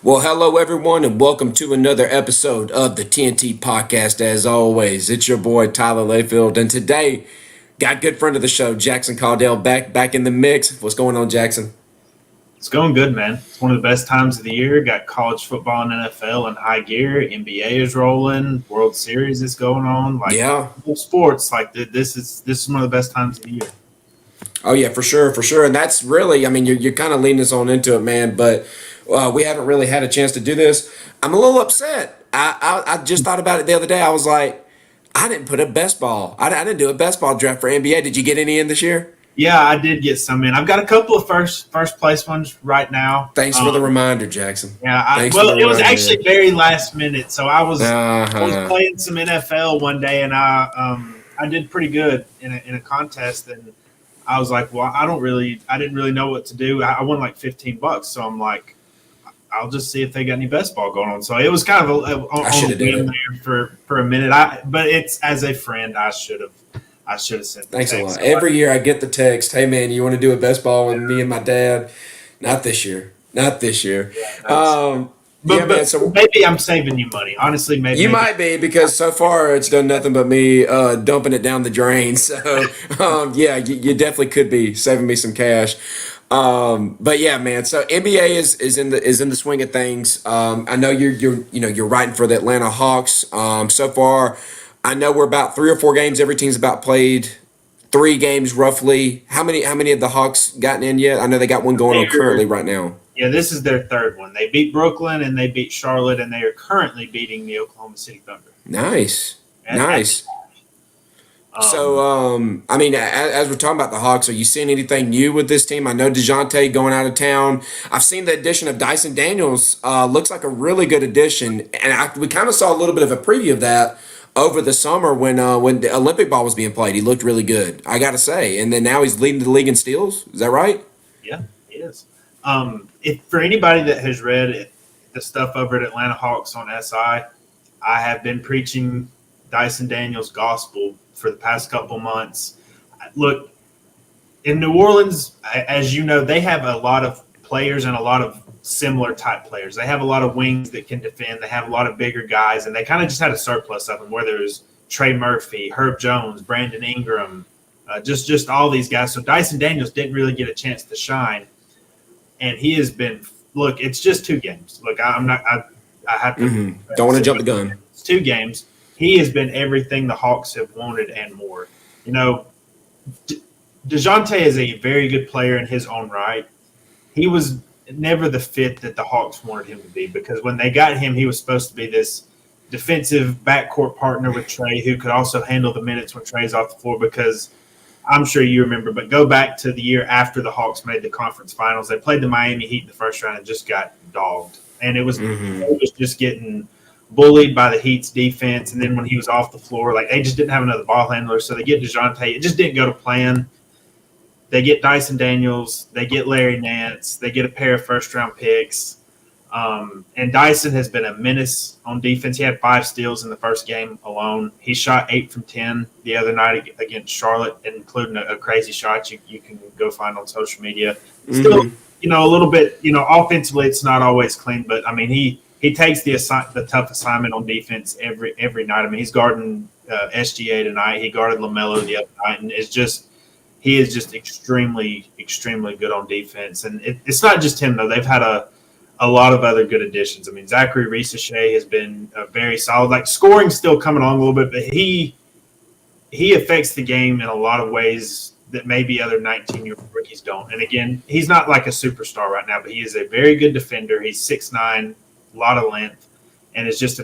Well, hello everyone, and welcome to another episode of the T&T Podcast. As always, it's your boy Tyler Layfield, and today got good friend of the show, Jackson Caudill, back in the mix. What's going on, Jackson? It's going good, man. It's one of the best times of the year. Got college football and NFL in high gear. NBA is rolling. World Series is going on. Yeah. Sports. This is one of the best times of the year. Oh yeah, for sure, and that's really, I mean, you're kind of leading us on into it, man. But we haven't really had a chance to do this. I'm a little upset. I just thought about it the other day. I was like, I didn't put a best ball. I didn't do a best ball draft for NBA. Did you get any in this year? Yeah, I did get some in. I've got a couple of first place ones right now. Thanks for the reminder, Jackson. Yeah, it was actually very last minute. So I was playing some NFL one day, and I did pretty good in a contest, and I was like, well, I didn't really know what to do. I won like $15, so I'm like, I'll just see if they got any best ball going on. So it was kind of on a whim there for a minute. But it's, as a friend, I should have sent. Thanks a lot. So every year I get the text, "Hey man, you want to do a best ball with me and my dad?" Not this year. Yeah, so maybe I'm saving you money. Honestly, maybe you might be, because so far it's done nothing but me dumping it down the drain. So yeah, you definitely could be saving me some cash. But yeah, man. So NBA is in the swing of things. I know you're writing for the Atlanta Hawks. So far, I know we're about 3 or 4 games. Every team's about played 3 games roughly. How many of the Hawks gotten in yet? I know they got one going on currently right now. Yeah, this is their third one. They beat Brooklyn and they beat Charlotte, and they are currently beating the Oklahoma City Thunder. Nice. So, I mean, as we're talking about the Hawks, are you seeing anything new with this team? I know DeJounte going out of town. I've seen the addition of Dyson Daniels. Looks like a really good addition. And we kind of saw a little bit of a preview of that over the summer when the Olympic ball was being played. He looked really good, I got to say. And then now he's leading the league in steals. Is that right? Yeah, he is. If for anybody that has read the stuff over at Atlanta Hawks on SI, I have been preaching Dyson Daniels' gospel for the past couple months. Look, in New Orleans, as you know, they have a lot of players and a lot of similar type players. They have a lot of wings that can defend. They have a lot of bigger guys, and they kind of just had a surplus of them, whether it was Trey Murphy, Herb Jones, Brandon Ingram, just all these guys. So Dyson Daniels didn't really get a chance to shine, and he has been. Look, it's just 2 games. Look, I have to. Don't want to jump the gun. It's 2 games. He has been everything the Hawks have wanted and more. You know, DeJounte is a very good player in his own right. He was never the fit that the Hawks wanted him to be, because when they got him, he was supposed to be this defensive backcourt partner with Trey who could also handle the minutes when Trey's off the floor, because I'm sure you remember, but go back to the year after the Hawks made the conference finals. They played the Miami Heat in the first round and just got dogged. And it was just getting – bullied by the Heat's defense, and then when he was off the floor, like, they just didn't have another ball handler, so they get DeJounte. It just didn't go to plan. They get Dyson Daniels. They get Larry Nance. They get a pair of first-round picks. And Dyson has been a menace on defense. He had 5 steals in the first game alone. He shot 8 from 10 the other night against Charlotte, including a crazy shot you can go find on social media. Still, a little bit, offensively it's not always clean, but, I mean, he takes the tough assignment on defense every night. I mean, he's guarding SGA tonight. He guarded LaMelo the other night, and he is just extremely, extremely good on defense. And it's not just him, though. They've had a lot of other good additions. I mean, Zachary Risachet has been very solid. Like, scoring's still coming along a little bit, but he affects the game in a lot of ways that maybe other 19-year-old rookies don't. And again, he's not like a superstar right now, but he is a very good defender. He's 6'9", a lot of length, and is just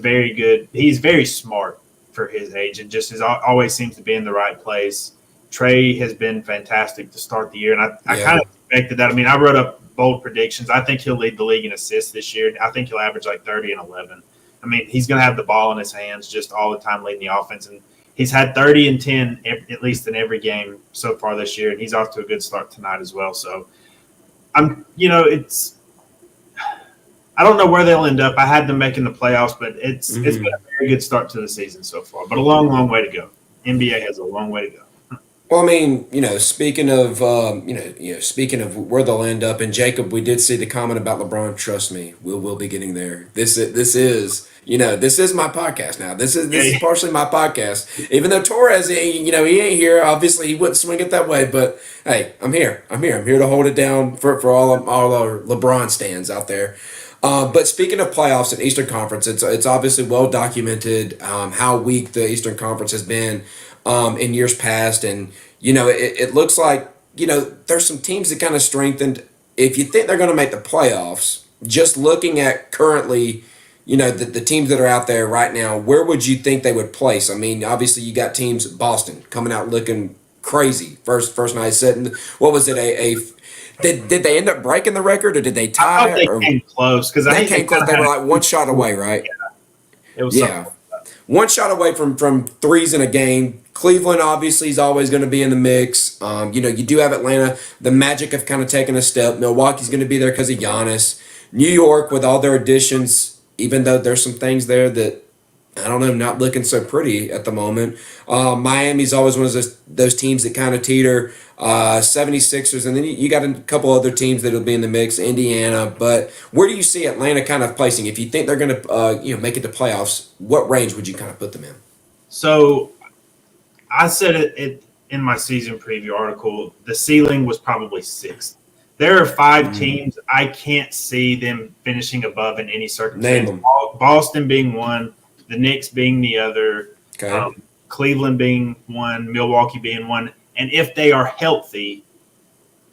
he's very smart for his age, and just always seems to be in the right place. Trey has been fantastic to start the year, and I kind of expected that. I mean, I wrote up bold predictions. I think he'll lead the league in assists this year. I think he'll average like 30 and 11. I mean, he's going to have the ball in his hands just all the time leading the offense, and he's had 30 and 10 at least in every game so far this year, and he's off to a good start tonight as well. So I don't know where they'll end up. I had them making the playoffs, but it's been a very good start to the season so far, but a long, long way to go. NBA has a long way to go. Well, I mean, speaking of, speaking of where they'll end up, and Jacob, we did see the comment about LeBron. Trust me, we'll be getting there. This is my podcast now. This is Yeah, partially my podcast. Even though Torres, he ain't here. Obviously, he wouldn't swing it that way. But hey, I'm here. I'm here to hold it down for all our LeBron stands out there. But speaking of playoffs and Eastern Conference, it's obviously well documented how weak the Eastern Conference has been in years past, and it looks like there's some teams that kind of strengthened. If you think they're going to make the playoffs, just looking at currently, the teams that are out there right now, where would you think they would place? I mean, obviously you got teams Boston coming out looking crazy first night setting. What was it? Did they end up breaking the record, or did they I tie thought it? they came close because I They think came close. They were like one shot away, right? it was Yeah, something. one shot away from threes in a game. Cleveland obviously is always going to be in the mix. You do have Atlanta. The Magic have kind of taken a step. Milwaukee's going to be there because of Giannis. New York with all their additions, even though there's some things there that I don't know, not looking so pretty at the moment. Miami's always one of those teams that kind of teeter. 76ers, and then you got a couple other teams that'll be in the mix, Indiana. But where do you see Atlanta kind of placing? If you think they're going to make it to playoffs, what range would you kind of put them in? So I said it in my season preview article. The ceiling was probably sixth. There are five teams I can't see them finishing above in any circumstance. Name them. Boston being one, the Knicks being the other, Okay. Cleveland being one, Milwaukee being one, and if they are healthy,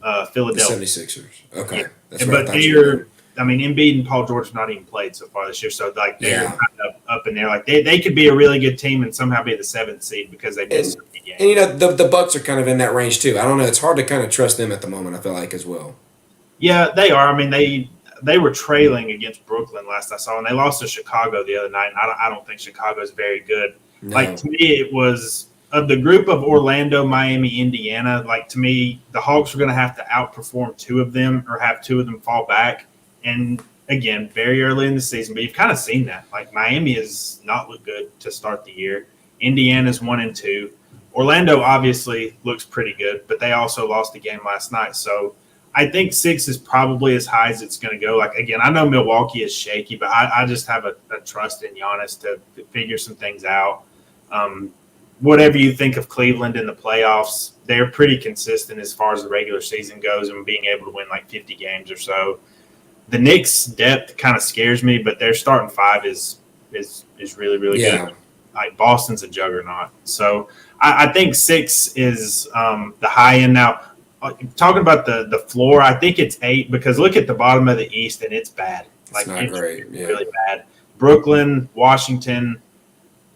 The Philadelphia. 76ers. Okay. Yeah. That's But right. I thought you were- Embiid and Paul George have not even played so far this year, so like they're Yeah. kind of up in there. Like they could be a really good team and somehow be the seventh seed because they missed so many games. And the Bucks are kind of in that range too. I don't know. It's hard to kind of trust them at the moment, I feel like, as well. Yeah, they are. I mean, they were trailing against Brooklyn last I saw, and they lost to Chicago the other night. And I don't think Chicago is very good. No. Like to me, it was of the group of Orlando, Miami, Indiana. Like to me, the Hawks are going to have to outperform two of them or have two of them fall back. And again, very early in the season, but you've kind of seen that. Like Miami has not looked good to start the year. Indiana's 1-2. Orlando obviously looks pretty good, but they also lost the game last night. So I think 6 is probably as high as it's going to go. Like, again, I know Milwaukee is shaky, but I just have a trust in Giannis to figure some things out. Whatever you think of Cleveland in the playoffs, they're pretty consistent as far as the regular season goes and being able to win like 50 games or so. The Knicks' depth kind of scares me, but their starting five is really, really good. Like Boston's a juggernaut. So I think 6 is the high end. Now, talking about the floor, I think it's 8 because look at the bottom of the East and it's bad. Like It's not great. Yeah. really bad. Brooklyn, Washington,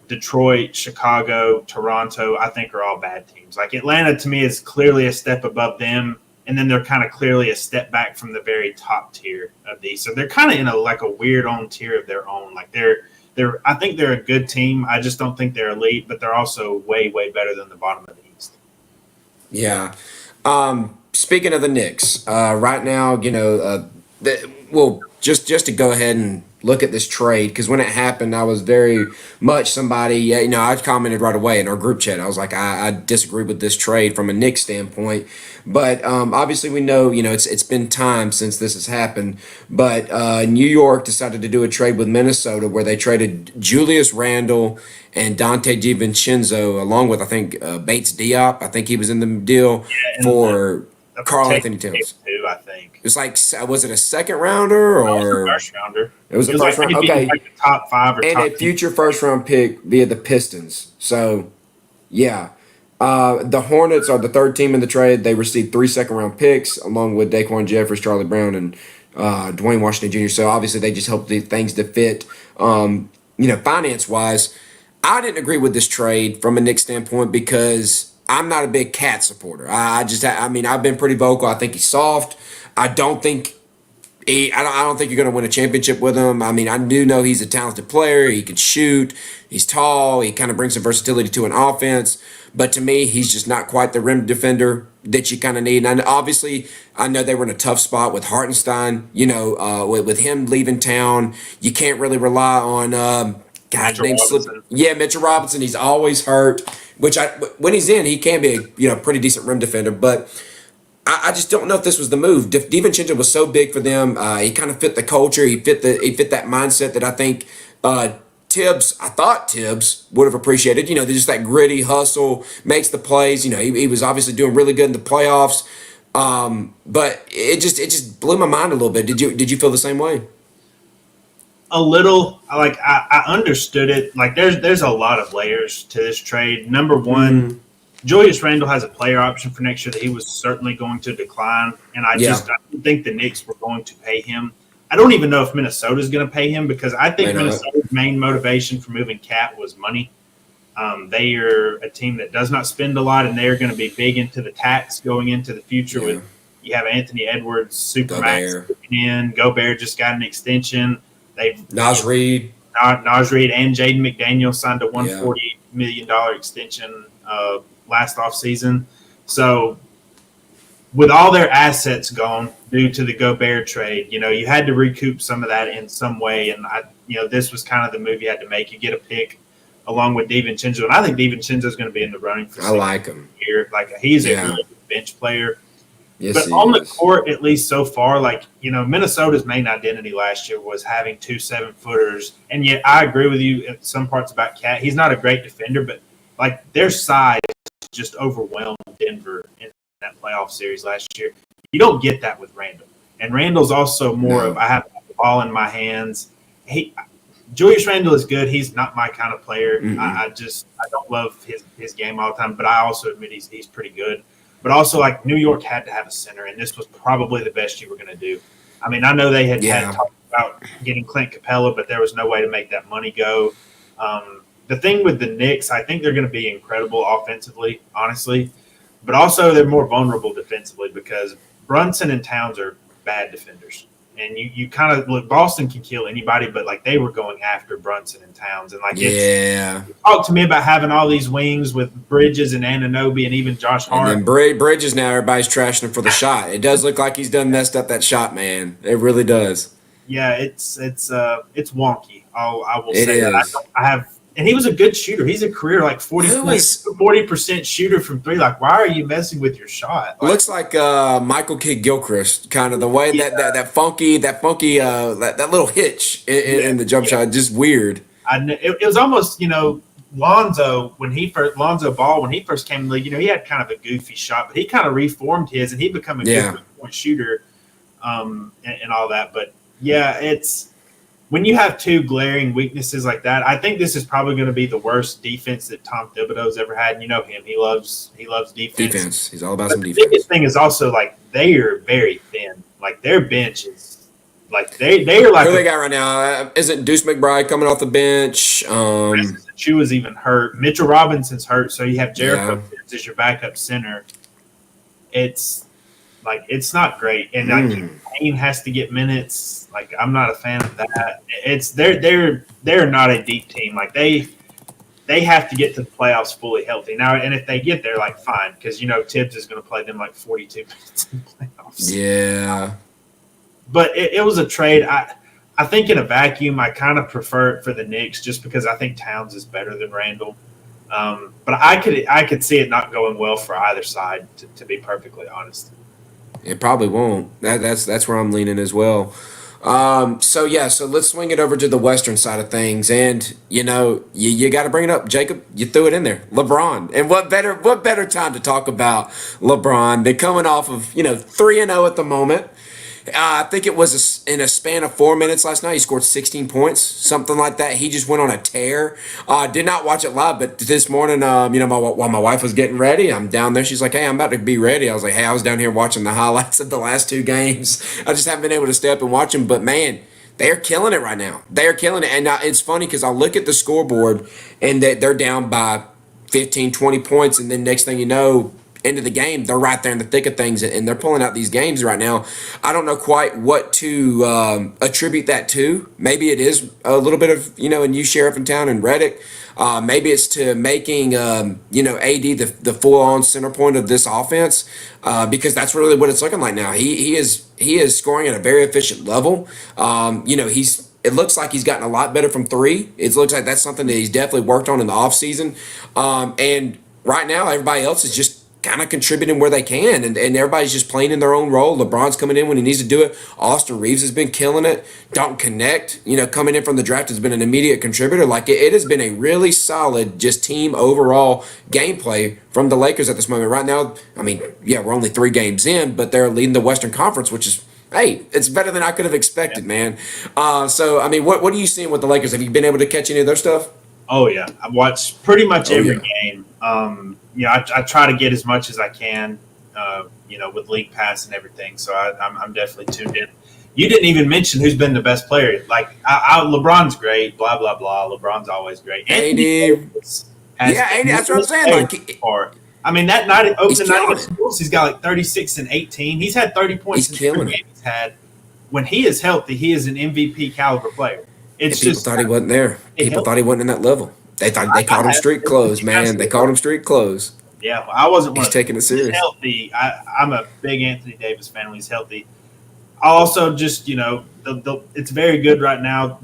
Detroit, Chicago, Toronto, I think are all bad teams. Like Atlanta to me is clearly a step above them, and then they're kind of clearly a step back from the very top tier of these. So they're kind of in a weird own tier of their own. Like I think they're a good team. I just don't think they're elite, but they're also way, way better than the bottom of the East. Yeah. Speaking of the Knicks, right now, just to go ahead and look at this trade, because when it happened, I was very much somebody, I commented right away in our group chat. I was like, I disagree with this trade from a Knicks standpoint. But obviously, we know, it's been time since this has happened. But New York decided to do a trade with Minnesota where they traded Julius Randle and Dante DiVincenzo, along with, I think, Bates Diop. I think he was in the deal for Karl Anthony Towns. Too, I think. It's like, was it a second rounder or? It was a first rounder. It was a first round. Maybe Okay. like the top 5 or And top a future first round pick via the Pistons. So, yeah. The Hornets are the third team in the trade. They received 3 second round picks along with Daquan Jeffries, Charlie Brown, and Dwayne Washington Jr. So obviously they just hope the things to fit, finance wise. I didn't agree with this trade from a Knicks standpoint because I'm not a big Cat supporter. I've been pretty vocal. I think he's soft. I don't think you're going to win a championship with him. I mean, I do know he's a talented player. He can shoot. He's tall. He kind of brings some versatility to an offense. But to me, he's just not quite the rim defender that you kind of need. And obviously, I know they were in a tough spot with Hartenstein. With him leaving town, you can't really rely on Mitchell Robinson. Mitchell Robinson. He's always hurt. which when he's in, he can be a pretty decent rim defender, but I just don't know if this was the move. DiVincenzo was so big for them. He kind of fit the culture. He fit that mindset that I think I thought Tibbs would have appreciated. Just that gritty hustle, makes the plays. He was obviously doing really good in the playoffs. But it just blew my mind a little bit. Did you feel the same way? A little. Like I understood it. Like there's a lot of layers to this trade. Number one, Julius Randle has a player option for next year that he was certainly going to decline, and I didn't think the Knicks were going to pay him. I don't even know if Minnesota's going to pay him because I think Minnesota's main motivation for moving Cat was money. They are a team that does not spend a lot, and they are going to be big into the tax going into the future. With you have Anthony Edwards, Supermax in. Gobert just got an extension. Naz Reid and Jaden McDaniel signed a $148 million extension last offseason. So with all their assets gone due to the Gobert trade, you had to recoup some of that in some way. And this was kind of the move you had to make. You get a pick along with DiVincenzo, and I think DiVincenzo is going to be in the running for. I like him here. Like he's a really good bench player. Yes, but on the court, at least so far, Minnesota's main identity last year was having 2 7-footers, and yet I agree with you in some parts about Cat. He's not a great defender, but their size just overwhelmed Denver in that playoff series last year. You don't get that with Randle, and Randle's also more of I have the ball in my hands. Julius Randle is good. He's not my kind of player. Mm-hmm. I don't love his game all the time, but I also admit he's pretty good. But also, New York had to have a center, and this was probably the best you were going to do. I mean, I know they had talked about getting Clint Capella, but there was no way to make that money go. The thing with the Knicks, I think they're going to be incredible offensively, honestly, but also they're more vulnerable defensively because Brunson and Towns are bad defenders. And you kind of look, Boston can kill anybody, but they were going after Brunson and Towns. And talk to me about having all these wings with Bridges and Anunoby and even Josh Hart. And then Bridges now, everybody's trashing him for the shot. It does look like he's done messed up that shot, man. It really does. Yeah, it's wonky. I will say that. I have. And he was a good shooter. He's a career 40% shooter from three. Why are you messing with your shot? Looks like Michael Kidd-Gilchrist, kind of the way that funky that little hitch in the jump shot, just weird. It was almost Lonzo Ball when he first came in the league. He had kind of a goofy shot, but he kind of reformed his and he become a good point shooter, and all that. But it's. When you have two glaring weaknesses like that, I think this is probably going to be the worst defense that Tom Thibodeau's ever had. You know him; he loves defense. He's all about some defense. The biggest thing is also they are very thin. Their bench is they are like. Who they got right now? Isn't Deuce McBride coming off the bench? Chu was even hurt. Mitchell Robinson's hurt, so you have Jericho as your backup center. It's not great, and Payne has to get minutes. I'm not a fan of that. It's they're not a deep team. They have to get to the playoffs fully healthy now. And if they get there, fine, because Tibbs is going to play them 42 minutes in the playoffs. Yeah. But it was a trade. I think in a vacuum, I kind of prefer it for the Knicks just because I think Towns is better than Randle. But I could see it not going well for either side, to be perfectly honest. It probably won't. That's where I'm leaning as well. So let's swing it over to the Western side of things, and you got to bring it up, Jacob. You threw it in there, LeBron, and what better time to talk about LeBron than coming off of 3-0 at the moment. I think it was in a span of 4 minutes last night. He scored 16 points, something like that. He just went on a tear. Did not watch it live, but this morning, while my wife was getting ready, I'm down there. She's like, "Hey, I'm about to be ready." I was like, "Hey, I was down here watching the highlights of the last 2 games. I just haven't been able to stay up and watch them." But man, they're killing it right now. They're killing it, and it's funny because I look at the scoreboard and they're down by 15, 20 points, and then next thing you know, end of the game, they're right there in the thick of things, and they're pulling out these games right now. I don't know quite what to attribute that to. Maybe it is a little bit of a new sheriff in town and Redick. Maybe it's to making AD the full-on center point of this offense, because that's really what it's looking like now. He is scoring at a very efficient level. It looks like he's gotten a lot better from 3. It looks like that's something that he's definitely worked on in the offseason. And right now everybody else is just kind of contributing where they can, and everybody's just playing in their own role. LeBron's coming in when he needs to do it. Austin Reeves has been killing it. Don't connect, coming in from the draft has been an immediate contributor. Like it has been a really solid just team overall gameplay from the Lakers at this moment. Right now, I mean, yeah, we're only 3 games in, but they're leading the Western Conference, which is, hey, it's better than I could have expected, man. So, I mean, what are you seeing with the Lakers? Have you been able to catch any of their stuff? Oh yeah, I've watched pretty much every yeah. game. I try to get as much as I can, with League Pass and everything. So I'm definitely tuned in. You didn't even mention who's been the best player. Like, LeBron's great, blah blah blah. LeBron's always great. AD, that's what I'm saying. Like, I mean, that night opening night killing against Bulls, he's got like 36 and 18. He's had 30 points He's in every killing game he's had. When he is healthy, he is an MVP caliber player. It's people just thought he wasn't there. People thought he wasn't in that level. They thought they called him street clothes, man. They called him street clothes. Yeah, well, I wasn't. He's taking it serious. He's healthy. I'm a big Anthony Davis fan when he's healthy. I also just, it's very good right now.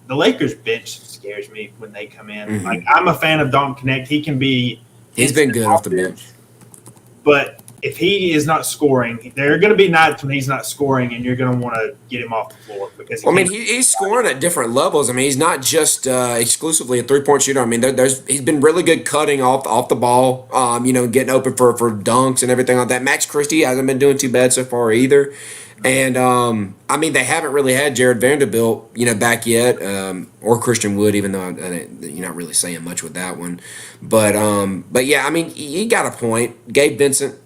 The Lakers bench scares me when they come in. Mm-hmm. Like, I'm a fan of Don't Connect. He can be. He's been good off the bench. But if he is not scoring, there are going to be nights when he's not scoring, and you're going to want to get him off the floor because. He's scoring at different levels. I mean, he's not just exclusively a 3-point shooter. I mean, he's been really good cutting off the ball. Getting open for dunks and everything like that. Max Christie hasn't been doing too bad so far either. And they haven't really had Jared Vanderbilt, back yet, or Christian Wood, even though you're not really saying much with that one. But yeah, I mean, he got a point. Gabe Vincent,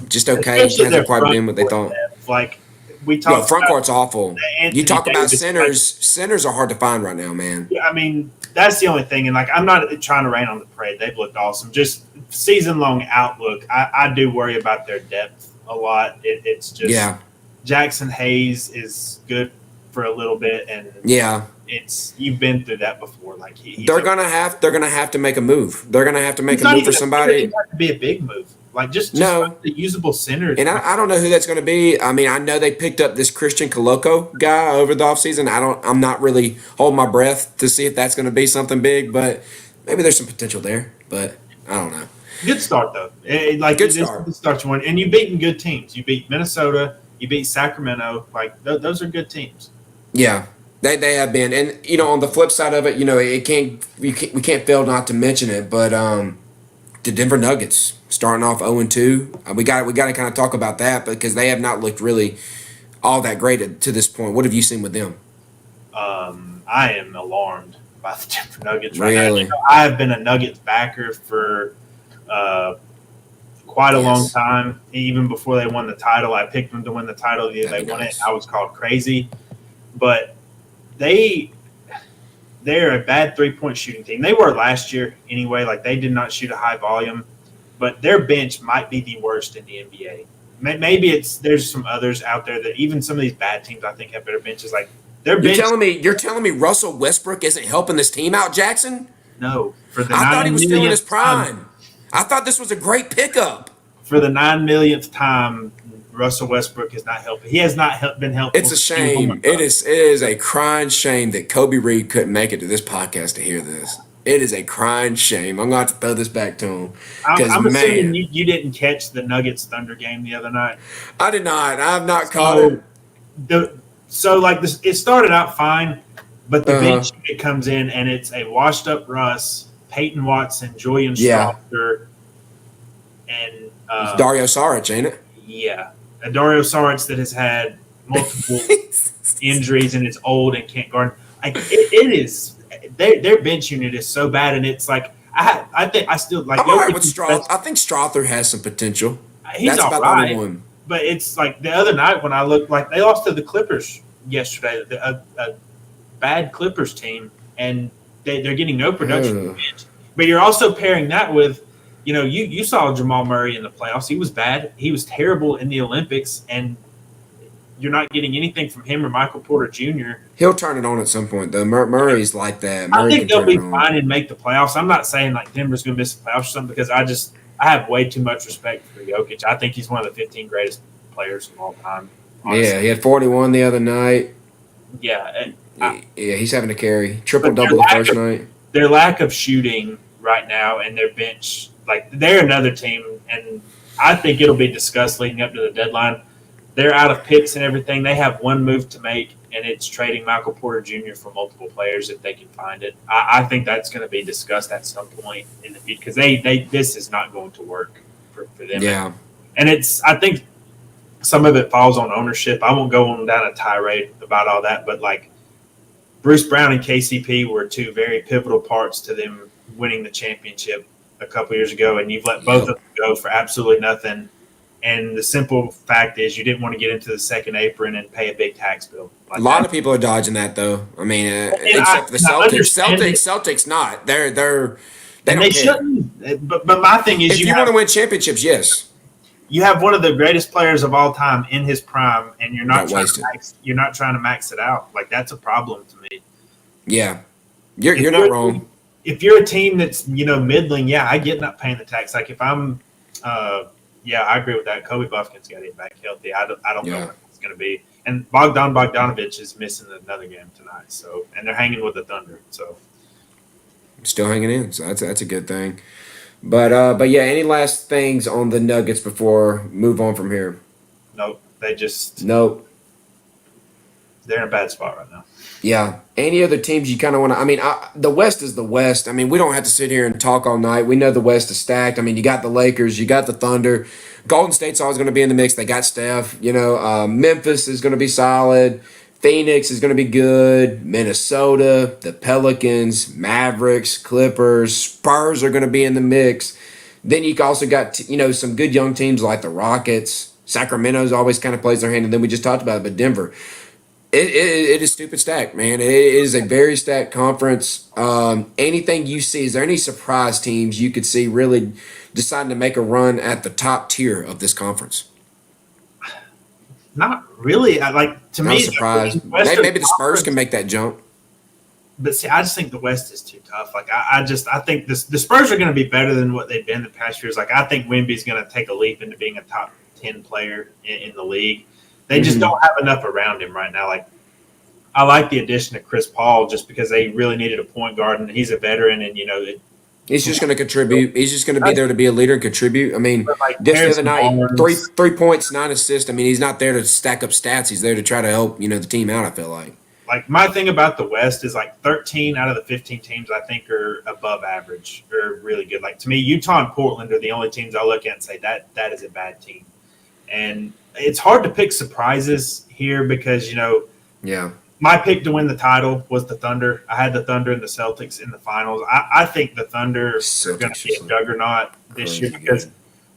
just okay. Hasn't quite been what they thought. Like we talked, front court's awful. You talk about Davis, centers. Centers are hard to find right now, man. Yeah, I mean, that's the only thing. And I'm not trying to rain on the parade. They've looked awesome. Just season long outlook. I do worry about their depth a lot. It's just Jackson Hayes is good for a little bit, and you've been through that before. Like they're gonna have to make a move. They're gonna have to make a move for somebody. It have to be a big move. Like just no the usable centers. And I don't know who that's going to be. I mean, I know they picked up this Christian Coloco guy over the offseason. I'm not really holding my breath to see if that's going to be something big, but maybe there's some potential there. But I don't know. Good start though. Good start you won, and you beaten good teams. You beat Minnesota. You beat Sacramento. Like those are good teams. Yeah. They have been. And on the flip side of it, we can't fail not to mention it, but the Denver Nuggets starting off 0-2. We got to kind of talk about that because they have not looked really all that great to this point. What have you seen with them? I am alarmed by the Denver Nuggets right really? now. I have been a Nuggets backer for quite a long time. Even before they won the title, I picked them to win the title the year they won it. I was called crazy, but they're a bad 3-point shooting team. They were last year anyway. Like they did not shoot a high volume, but their bench might be the worst in the NBA. Maybe there's some others out there that even some of these bad teams I think have better benches. Like their bench. You're telling me Russell Westbrook isn't helping this team out, Jackson? No, I thought he was still in his prime. I thought this was a great pickup. For the 9 millionth time, Russell Westbrook is not helping. He has not been helpful. It's a shame. It is a crying shame that Kobe Reed couldn't make it to this podcast to hear this. It is a crying shame. I'm going to have to throw this back to him. I'm assuming you didn't catch the Nuggets Thunder game the other night. I did not. I have not caught it. It started out fine, but the bench unit comes in and it's a washed up Russ, Peyton Watson, Julian Strawther, and it's Dario Saric, ain't it? Yeah. A Dario Saric that has had multiple injuries and is old and can't guard. It is their bench unit is so bad, and it's like I think I still like. I'm all right with Strawther. I think Strawther has some potential. He's all right, but it's like the other night when I looked, like they lost to the Clippers yesterday, a bad Clippers team, and they're getting no production from the bench. But you're also pairing that with. You saw Jamal Murray in the playoffs. He was bad. He was terrible in the Olympics, and you're not getting anything from him or Michael Porter Jr. He'll turn it on at some point, though. Murray's like that. I think they'll be fine and make the playoffs. I'm not saying like Denver's going to miss the playoffs or something because I have way too much respect for Jokic. I think he's one of the 15 greatest players of all time. Honestly. Yeah, he had 41 the other night. Yeah. He's having to carry. Triple-double the first night. Their lack of shooting right now and their bench like they're another team, and I think it'll be discussed leading up to the deadline. They're out of picks and everything. They have one move to make, and it's trading Michael Porter Jr. for multiple players if they can find it. I think that's going to be discussed at some point in the future because this is not going to work for them. Yeah. And I think some of it falls on ownership. I won't go on down a tirade about all that, but like Bruce Brown and KCP were two very pivotal parts to them winning the championship a couple years ago, and you've let both of them go for absolutely nothing. And the simple fact is you didn't want to get into the second apron and pay a big tax bill. Like a lot of people are dodging that, though. I mean, except for the Celtics. Celtics not. They shouldn't. But my thing is, if you want to win championships, yes. You have one of the greatest players of all time in his prime, and you're not trying to max it out. Like that's a problem to me. Yeah, you're not wrong. If you're a team that's middling, yeah, I get not paying the tax. Like if I'm. Yeah, I agree with that. Kobe Buffkin's got to get back healthy. I don't know what it's going to be. And Bogdanovich is missing another game tonight. So, and they're hanging with the Thunder. So, still hanging in. So that's a good thing. But yeah, any last things on the Nuggets before move on from here? Nope. Nope. They're in a bad spot right now. Yeah. Any other teams you kind of want to? I mean, the West is the West. I mean, we don't have to sit here and talk all night. We know the West is stacked. I mean, you got the Lakers, you got the Thunder. Golden State's always going to be in the mix. They got Steph. Memphis is going to be solid. Phoenix is going to be good. Minnesota, the Pelicans, Mavericks, Clippers, Spurs are going to be in the mix. Then you also got some good young teams like the Rockets. Sacramento's always kind of plays their hand, and then we just talked about it, but Denver. It is stupid stacked, man. It is a very stacked conference. Anything you see, is there any surprise teams you could see really deciding to make a run at the top tier of this conference? Not really. To me, surprised. Maybe the Spurs can make that jump. But see, I just think the West is too tough. Like I think the Spurs are going to be better than what they've been the past years. Like I think Wemby's going to take a leap into being a top 10 player in the league. They just don't have enough around him right now. Like I like the addition of Chris Paul just because they really needed a point guard, and he's a veteran, and he's just going to contribute. He's just going to be there to be a leader and contribute. I mean, like just the other night, 3 points, 9 assists. I mean, he's not there to stack up stats. He's there to try to help the team out. I feel like. Like my thing about the West is like 13 out of the 15 teams I think are above average or really good. Like to me, Utah and Portland are the only teams I look at and say that is a bad team, and it's hard to pick surprises here because yeah. My pick to win the title was the Thunder. I had the Thunder and the Celtics in the finals. I think the Thunder are going to be a juggernaut this year because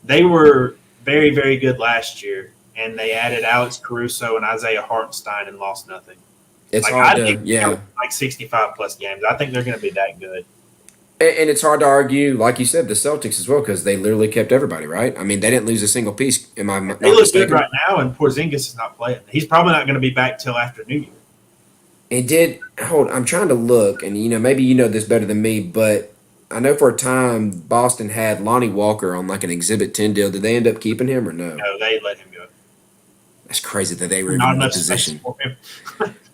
they were very, very good last year, and they added Alex Caruso and Isaiah Hartenstein and lost nothing. It's hard to, like 65-plus games. I think they're going to be that good. And it's hard to argue, like you said, the Celtics as well because they literally kept everybody, right? I mean, they didn't lose a single piece. Am I not They look mistaken? good right now, and Porzingis is not playing. He's probably not going to be back till after New Year. I'm trying to look, and maybe you know this better than me, but I know for a time Boston had Lonnie Walker on like an Exhibit 10 deal. Did they end up keeping him or no? No, they let him go. That's crazy that they were even in that position.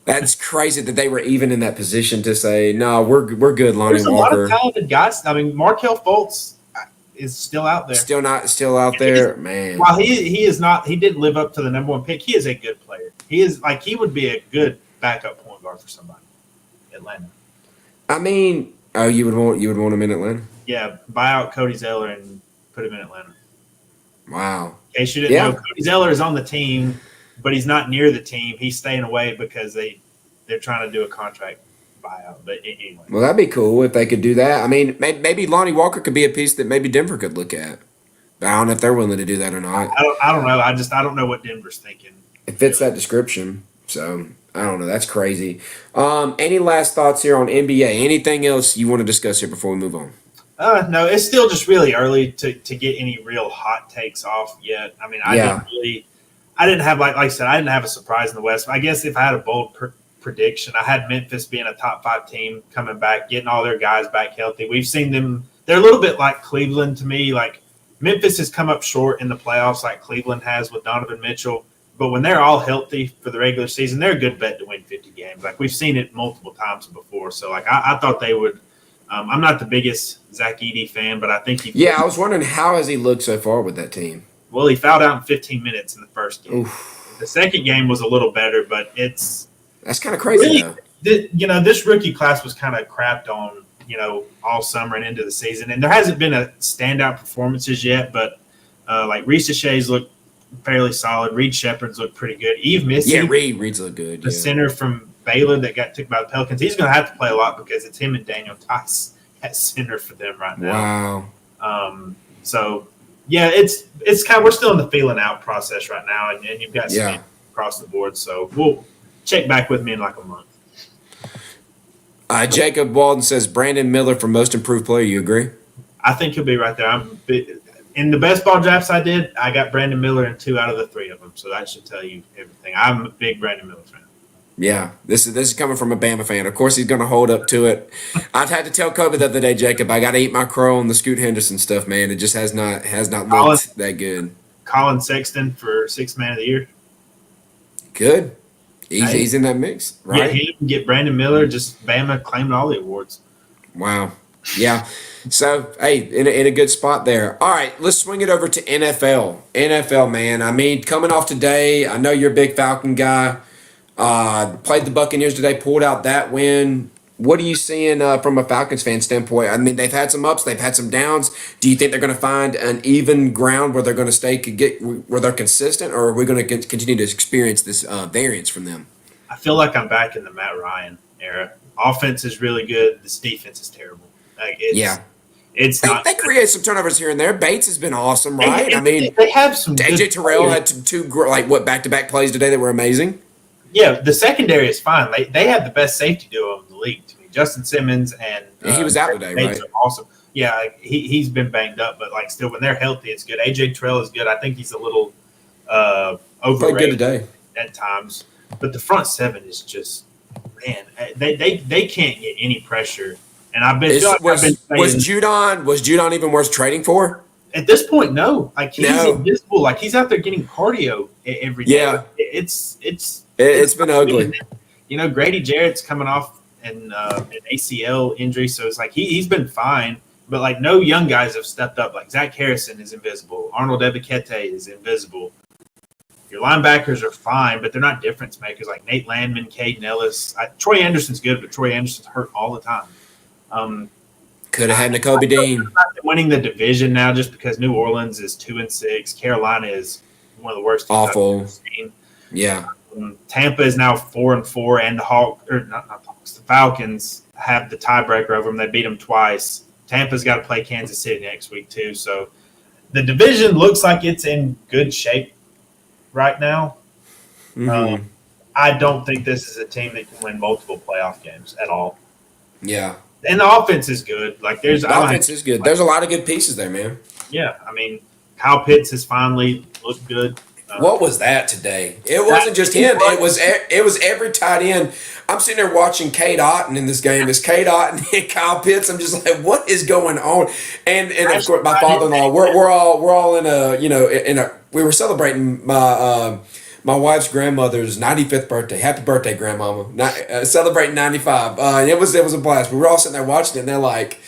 That's crazy that they were even in that position to say, no, we're good, Lonnie There's Walker. There's a lot of talented guys. I mean, Markelle Fultz is still out there. Still out there, man. While he is not, he didn't live up to the number one pick. He is a good player. He would be a good backup point guard for somebody. Atlanta. I mean, you would want him in Atlanta? Yeah, buy out Cody Zeller and put him in Atlanta. Wow. In case you didn't know, Cody Zeller is on the team, but he's not near the team. He's staying away because they're trying to do a contract buyout. But anyway. Well, that'd be cool if they could do that. I mean, maybe Lonnie Walker could be a piece that maybe Denver could look at. But I don't know if they're willing to do that or not. I don't know. I don't know what Denver's thinking. It fits that description. So, I don't know. That's crazy. Any last thoughts here on NBA? Anything else you want to discuss here before we move on? No, it's still just really early to get any real hot takes off yet. I mean, I didn't have, like I said, I didn't have a surprise in the West. I guess if I had a bold prediction, I had Memphis being a top 5 team coming back, getting all their guys back healthy. We've seen them. They're a little bit like Cleveland to me. Like Memphis has come up short in the playoffs like Cleveland has with Donovan Mitchell. But when they're all healthy for the regular season, they're a good bet to win 50 games. Like we've seen it multiple times before. So like I thought they would I'm not the biggest Zach Edey fan, but I think I was wondering how has he looked so far with that team. Well, he fouled out in 15 minutes in the first game. Oof. The second game was a little better, but that's kind of crazy though. This rookie class was kind of crapped on, all summer and into the season, and there hasn't been a standout performances yet. But like Reese Shay's looked fairly solid. Reed Shepard's looked pretty good. Eve Missy, Reed's looked good. The center from Baylor that got took by the Pelicans, he's going to have to play a lot because it's him and Daniel Tice at center for them right now. Wow. So. Yeah, it's kind of we're still in the feeling out process right now, and you've got some across the board. So we'll check back with me in like a month. Jacob Walden says Brandon Miller for most improved player. You agree? I think he'll be right there. In the best ball drafts I did, I got Brandon Miller in 2 out of the 3 of them. So that should tell you everything. I'm a big Brandon Miller fan. Yeah, this is coming from a Bama fan. Of course, he's going to hold up to it. I've had to tell Kobe the other day, Jacob, I got to eat my crow on the Scoot Henderson stuff, man. It just has not looked that good. Colin Sexton for 6th man of the year. Good. He's in that mix, right? Get Brandon Miller. Just Bama claiming all the awards. Wow. Yeah. So, hey, in a good spot there. All right, let's swing it over to NFL. NFL, man. I mean, coming off today, I know you're a big Falcon guy. Played the Buccaneers today, pulled out that win. What are you seeing from a Falcons fan standpoint? I mean, they've had some ups, they've had some downs. Do you think they're going to find an even ground where they're going to where they're consistent, or are we going to continue to experience this variance from them? I feel like I'm back in the Matt Ryan era. Offense is really good. This defense is terrible. It's not. They create some turnovers here and there. Bates has been awesome, right? I mean, they have some. AJ Terrell had two back-to-back plays today that were amazing. Yeah, the secondary is fine. They have the best safety duo in the league to me. Justin Simmons and he was out today, right? Awesome. Yeah, he's been banged up, but still, when they're healthy, it's good. AJ Terrell is good. I think he's a little overrated good today at times, but the front seven is just they can't get any pressure. And was Judon even worth trading for? At this point, no. He's invisible. He's out there getting cardio every day. Yeah, it's been ugly. Grady Jarrett's coming off an ACL injury, so it's he's been fine. But no young guys have stepped up. Zach Harrison is invisible. Arnold Ebiketie is invisible. Your linebackers are fine, but they're not difference makers like Nate Landman, Caden Ellis. Troy Anderson's good, but Troy Anderson's hurt all the time. Could have had Nakobe Dean. Winning the division now just because New Orleans is 2-6. Carolina is one of the worst teams awful. I've ever seen. Yeah. Tampa is now 4-4, and the Falcons have the tiebreaker over them. They beat them twice. Tampa's got to play Kansas City next week too. So the division looks like it's in good shape right now. Mm-hmm. I don't think this is a team that can win multiple playoff games at all. Yeah. And the offense is good. The offense is good. There's a lot of good pieces there, man. Yeah, I mean, Kyle Pitts has finally looked good. What was that today? It wasn't just him. It was every tight end. I'm sitting there watching Cade Otton in this game. It's Cade Otton and Kyle Pitts. I'm just like, what is going on? And of course, my father-in-law. We're all in a we were celebrating my wife's grandmother's 95th birthday. Happy birthday, grandmama. Celebrating 95. It was a blast. We were all sitting there watching it, and they're like,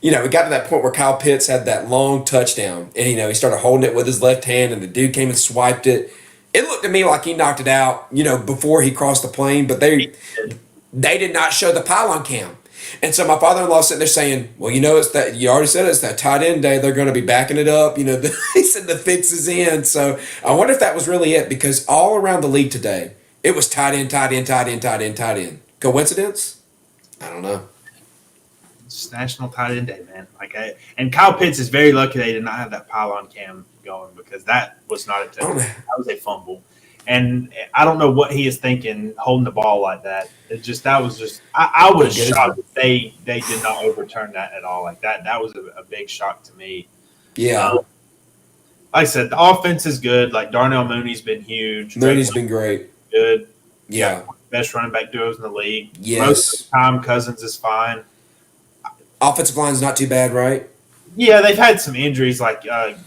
we got to that point where Kyle Pitts had that long touchdown, and, he started holding it with his left hand, and the dude came and swiped it. It looked to me like he knocked it out, before he crossed the plane, but they did not show the pylon cam. And so my father-in-law sitting there saying, well, it's that, you already said it's that tight end day. They're going to be backing it up. He said the fix is in. So I wonder if that was really it, because all around the league today, it was tight end, tight end, tight end, tight end, tight end. Coincidence? I don't know. It's National Tight End Day, man. And Kyle Pitts is very lucky they did not have that pylon cam going, because that was not a touchdown. That was a fumble. And I don't know what he is thinking holding the ball like that. I was shocked that they did not overturn that at all. That was a big shock to me. Yeah. Like I said, the offense is good. Darnell Mooney's been huge. Mooney's been great. Good. Yeah. Best running back duos in the league. Yes. Most of the time, Cousins is fine. Offensive line's not too bad, right? Yeah, they've had some injuries.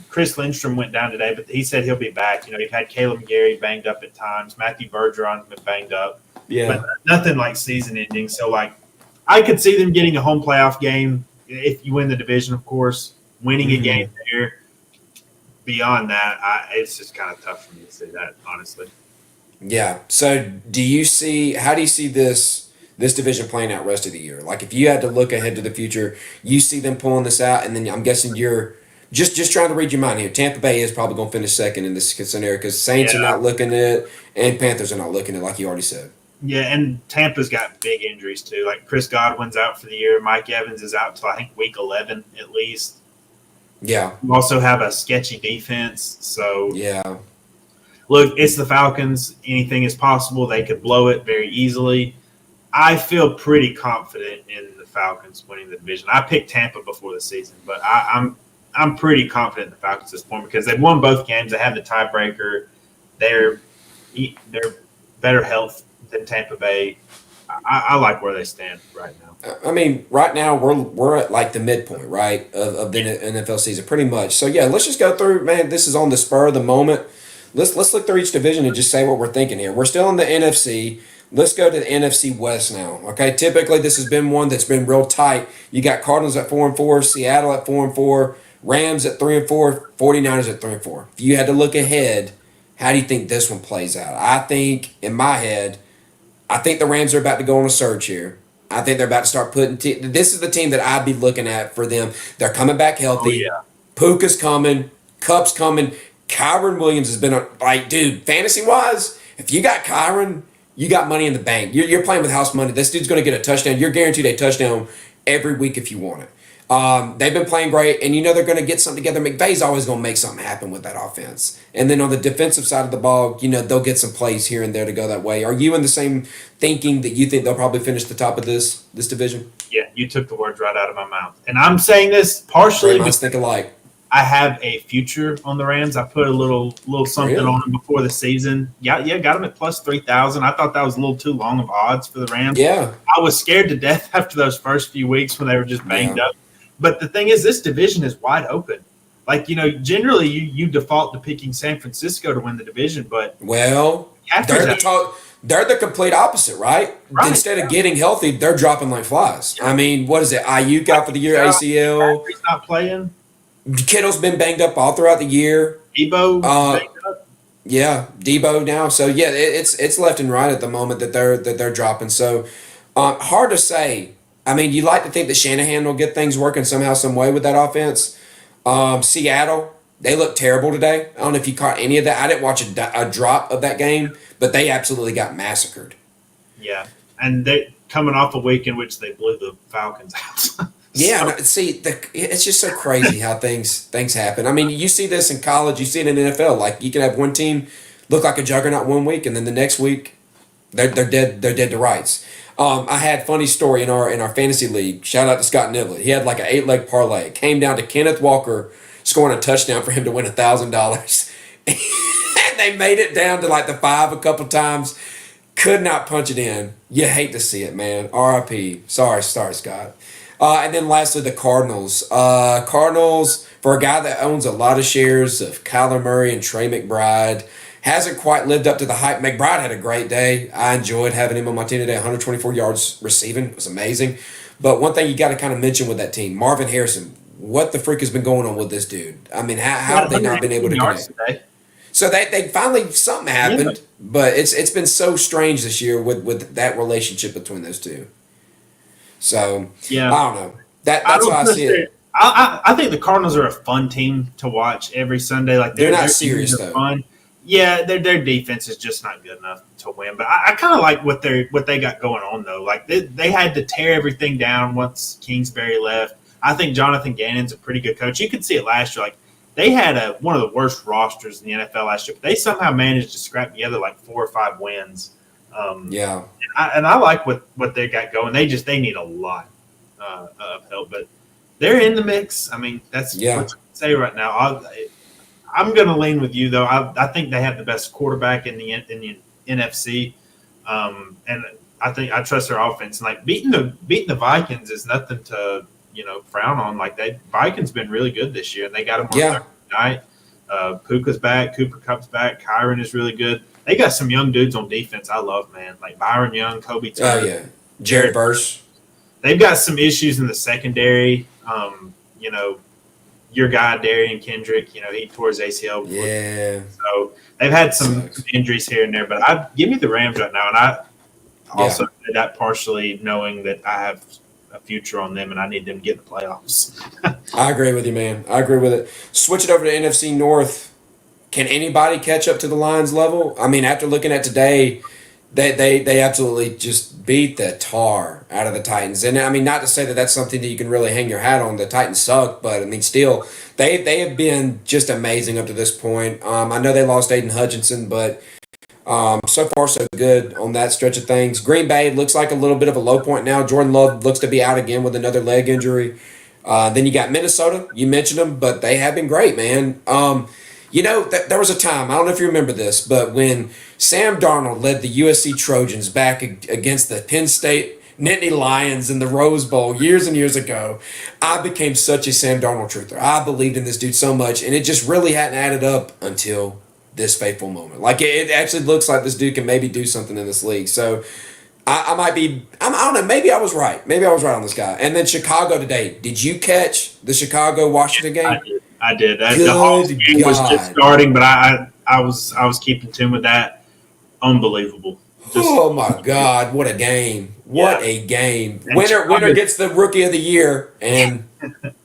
Chris Lindstrom went down today, but he said he'll be back. You've had Caleb Gary banged up at times. Matthew Bergeron's been banged up. Yeah. But nothing season ending. So, I could see them getting a home playoff game if you win the division, of course, winning a game there. Beyond that, it's just kind of tough for me to say that, honestly. Yeah. So how do you see this division playing out rest of the year? Like if you had to look ahead to the future, you see them pulling this out, and then I'm guessing you're just trying to read your mind here. Tampa Bay is probably going to finish second in this scenario because Saints are not looking at it, and Panthers are not looking at it, like you already said. Yeah, and Tampa's got big injuries too. Like Chris Godwin's out for the year. Mike Evans is out till I think week 11 at least. Yeah. You also have a sketchy defense. So yeah. Look, it's the Falcons. Anything is possible. They could blow it very easily. I feel pretty confident in the Falcons winning the division. I picked Tampa before the season, but I'm pretty confident in the Falcons at this point because they've won both games. They have the tiebreaker. They're better health than Tampa Bay. I like where they stand right now. I mean, right now we're at like the midpoint, right, of the NFL season, pretty much. So yeah, let's just go through. Man, this is on the spur of the moment. Let's look through each division and just say what we're thinking here. We're still in the NFC. Let's go to the NFC West now. Okay, typically this has been one that's been real tight. You got Cardinals at 4-4, Seattle at 4-4, Rams at 3-4, 49ers at 3-4. If you had to look ahead, how do you think this one plays out? I think in my head, I think the Rams are about to go on a surge here. I think they're about to start putting. This is the team that I'd be looking at for them. They're coming back healthy. Oh, yeah. Puka's coming. Cup's coming. Kyron Williams has been like, dude, fantasy wise, if you got Kyron, you got money in the bank. You're playing with house money. This dude's going to get a touchdown. You're guaranteed a touchdown every week if you want it. They've been playing great, and you know they're going to get something together. McVay's always going to make something happen with that offense. And then on the defensive side of the ball, you know, they'll get some plays here and there to go that way. Are you in the same thinking that you think they'll probably finish the top of this division? Yeah, you took the words right out of my mouth. And I'm saying this partially because think alike. I have a future on the Rams. I put a little something on them before the season. Got them at plus 3,000. I thought that was a little too long of odds for the Rams. Yeah. I was scared to death after those first few weeks when they were just banged up. But the thing is, this division is wide open. Like, you know, generally you default to picking San Francisco to win the division, but they're the complete opposite, right? Instead of getting healthy, they're dropping like flies. I mean, what is it? Ayuk out for the year, ACL. He's not playing. Kittle's been banged up all throughout the year. Debo banged up. Yeah, Debo now. So yeah, it's left and right at the moment that they're dropping. So hard to say. I mean, you like to think that Shanahan will get things working somehow, some way with that offense. Seattle, they look terrible today. I don't know if you caught any of that. I didn't watch a drop of that game, but they absolutely got massacred. Yeah, and they coming off a week in which they blew the Falcons out. Yeah, see, it's just so crazy how things happen. I mean, you see this in college, you see it in the NFL. Like you can have one team look like a juggernaut one week, and then the next week they're dead to rights. I had a funny story in our fantasy league. Shout out to Scott Niblett. He had like an 8-leg parlay. It came down to Kenneth Walker scoring a touchdown for him to win $1,000. And they made it down to like the 5 a couple times. Could not punch it in. You hate to see it, man. R.I.P. Sorry, Scott. And then lastly, the Cardinals. Cardinals, for a guy that owns a lot of shares of Kyler Murray and Trey McBride, hasn't quite lived up to the hype. McBride had a great day. I enjoyed having him on my team today. 124 yards receiving. It was amazing. But one thing you got to kind of mention with that team, Marvin Harrison, what the freak has been going on with this dude? I mean, how have they not been able to connect? Today. So they finally, something happened, but it's been so strange this year with that relationship between those two. So, yeah. I don't know. That's how I see it. I think the Cardinals are a fun team to watch every Sunday. Like they're not serious, though. Fun. Yeah, their defense is just not good enough to win. But I kind of like what they got going on, though. Like they had to tear everything down once Kingsbury left. I think Jonathan Gannon's a pretty good coach. You could see it last year. Like they had one of the worst rosters in the NFL last year, but they somehow managed to scrap together like 4 or 5 wins. Yeah, and I like what they got going. They need a lot of help, but they're in the mix. I mean, that's what you can say right now. I'm going to lean with you though. I think they have the best quarterback in the NFC, and I trust their offense. And like beating the Vikings is nothing to frown on. Like Vikings been really good this year, and they got them on Thursday night. Puka's back, Cooper Kupp's back, Kyron is really good. They got some young dudes on defense I love, man. Like Byron Young, Kobe Turner. Oh, yeah. Jared Verse. They've got some issues in the secondary. You know, your guy Darian Kendrick, you know, he tore his ACL. Yeah. So they've had some Sucks. injuries here and there, but I give me the Rams right now, and I also did that partially knowing that I have a future on them and I need them to get in the playoffs. I agree with you, man. I agree with it. Switch it over to NFC North. Can anybody catch up to the Lions level? I mean, after looking at today, they absolutely just beat the tar out of the Titans. And I mean, not to say that that's something that you can really hang your hat on. The Titans suck, but I mean, still, they have been just amazing up to this point. I know they lost Aiden Hutchinson, but so far so good on that stretch of things. Green Bay looks like a little bit of a low point now. Jordan Love looks to be out again with another leg injury. Then you got Minnesota. You mentioned them, but they have been great, man. You know, there was a time, I don't know if you remember this, but when Sam Darnold led the USC Trojans back against the Penn State Nittany Lions in the Rose Bowl years and years ago, I became such a Sam Darnold truther. I believed in this dude so much, and it just really hadn't added up until this fateful moment. Like, it actually looks like this dude can maybe do something in this league. So I might be, I don't know, maybe I was right. Maybe I was right on this guy. And then Chicago today. Did you catch the Chicago-Washington game? I did. Good The Hawks game was God. just starting, but I was keeping tune with that. Unbelievable. Oh my God! What a game! What a game! And Winner gets the Rookie of the Year, and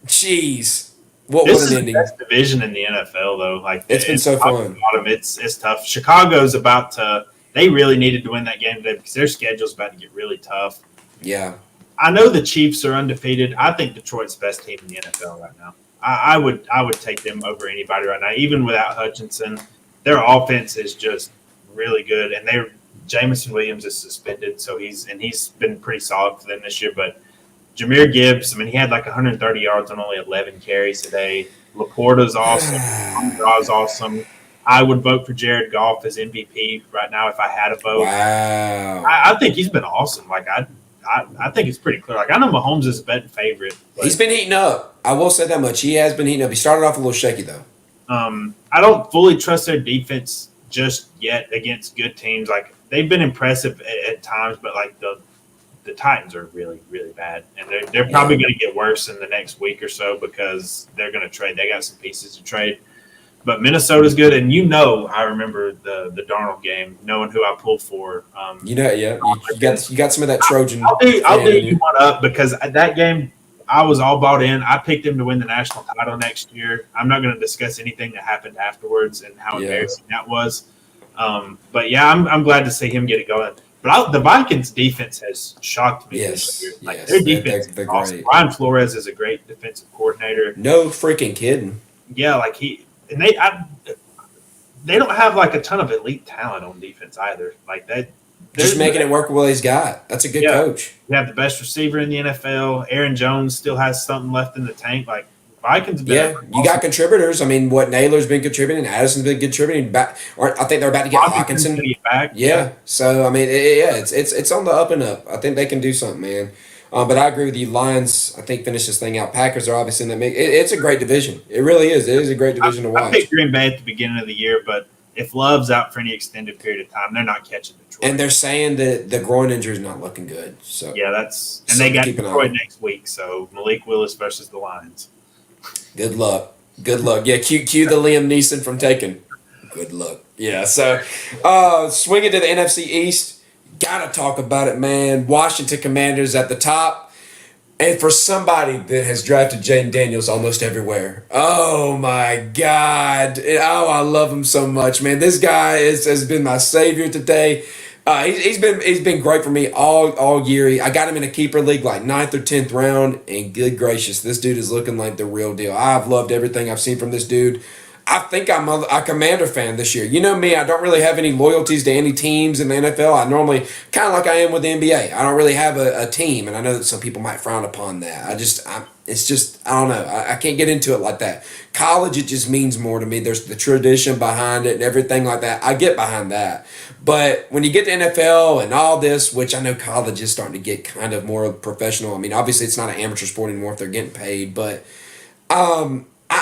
jeez, what This was is an the ending! best division in the NFL, though. Like It's been so fun. It's tough. Chicago's about to. They really needed to win that game today because their schedule's about to get really tough. Yeah, I know the Chiefs are undefeated. I think Detroit's the best team in the NFL right now. I would take them over anybody right now, even without Hutchinson. Their offense is just really good, and Jamison Williams is suspended, so he's been pretty solid for them this year. But Jahmyr Gibbs, I mean, he had like 130 yards on only 11 carries today. Laporta's awesome. Amon-Ra's awesome. I would vote for Jared Goff as MVP right now if I had a vote. wow. I think he's been awesome. Like I think it's pretty clear. Like I know Mahomes is a betting favorite. But, He's been heating up. I will say that much. He has been heating up. He started off a little shaky though. I don't fully trust their defense just yet against good teams. Like they've been impressive at times, but like the Titans are really, really bad, and they're probably going to get worse in the next week or so because they're going to trade. They got some pieces to trade. But Minnesota's good, and I remember the Darnold game, knowing who I pulled for. You got some of that Trojan. I'll do you one up because that game I was all bought in. I picked him to win the national title next year. I'm not going to discuss anything that happened afterwards and how embarrassing that was. But yeah, I'm glad to see him get it going. But the Vikings defense has shocked me this year. Like their defense is awesome. great. Brian Flores is a great defensive coordinator. No freaking kidding. Yeah, like they don't have like a ton of elite talent on defense either. Like that, Just making it work with what he's got. That's a good coach. You have the best receiver in the NFL. Aaron Jones still has something left in the tank. Like Vikings. You got contributors. I mean, Naylor's been contributing. Addison's been contributing. I think they're about to get Hawkinson back. Yeah. So I mean, it's on the up and up. I think they can do something, man. But I agree with you. Lions, I think, finish this thing out. Packers are obviously in the mix. It's a great division. It really is. It is a great division to watch. I picked Green Bay at the beginning of the year, but if Love's out for any extended period of time, they're not catching Detroit. And they're saying that the groin injury is not looking good. So yeah, and they got Detroit next week. So Malik Willis versus the Lions. Good luck. Yeah, cue the Liam Neeson from Taken. Good luck. Yeah. So swinging to the NFC East. Gotta talk about it, man. Washington Commanders at the top. And for somebody that has drafted Jaden Daniels almost everywhere. Oh, my God. Oh, I love him so much, man. This guy has been my savior today. He's been great for me all year. I got him in a keeper league like 9th or 10th round. And good gracious, this dude is looking like the real deal. I've loved everything I've seen from this dude. I think I'm a Commander fan this year. You know me, I don't really have any loyalties to any teams in the NFL. I normally, kind of like I am with the NBA, I don't really have a team, and I know that some people might frown upon that. I don't know. I can't get into it like that. College, it just means more to me. There's the tradition behind it and everything like that. I get behind that. But when you get to NFL and all this, which I know college is starting to get kind of more professional. I mean, obviously it's not an amateur sport anymore if they're getting paid, but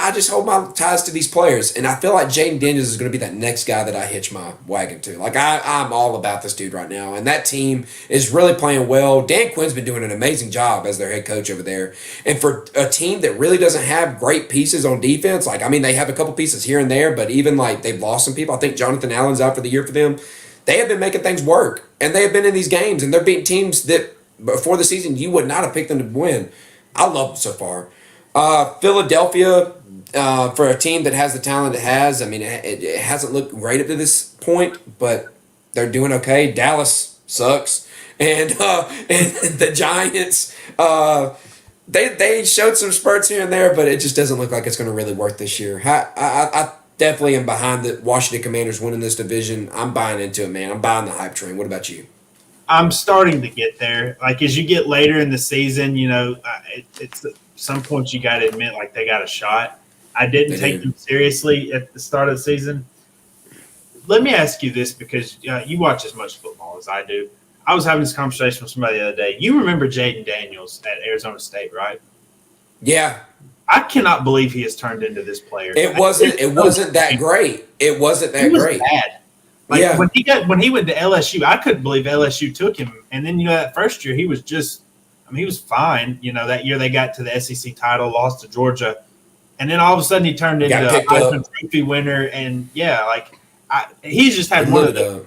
I just hold my ties to these players, and I feel like Jaden Daniels is going to be that next guy that I hitch my wagon to. Like I'm all about this dude right now, and that team is really playing well. Dan Quinn's been doing an amazing job as their head coach over there, and for a team that really doesn't have great pieces on defense, like I mean they have a couple pieces here and there, but even like they've lost some people. I think Jonathan Allen's out for the year for them. They have been making things work, and they have been in these games, and they're beating teams that before the season you would not have picked them to win. I love them so far. Philadelphia, for a team that has the talent it has, I mean, it hasn't looked great up to this point, but they're doing okay. Dallas sucks, and the Giants, they showed some spurts here and there, but it just doesn't look like it's going to really work this year. I definitely am behind the Washington Commanders winning this division. I'm buying into it, man. I'm buying the hype train. What about you? I'm starting to get there. Like as you get later in the season, it's at some point you got to admit like they got a shot. I didn't take them seriously at the start of the season. Let me ask you this because you watch as much football as I do. I was having this conversation with somebody the other day. You remember Jaden Daniels at Arizona State, right? Yeah. I cannot believe he has turned into this player. It wasn't that great. It wasn't that great. Bad. Like when he went to LSU, I couldn't believe LSU took him. And then that first year he was he was fine. That year they got to the SEC title, lost to Georgia, and then all of a sudden he turned into a Heisman Trophy winner. And he's just had one of the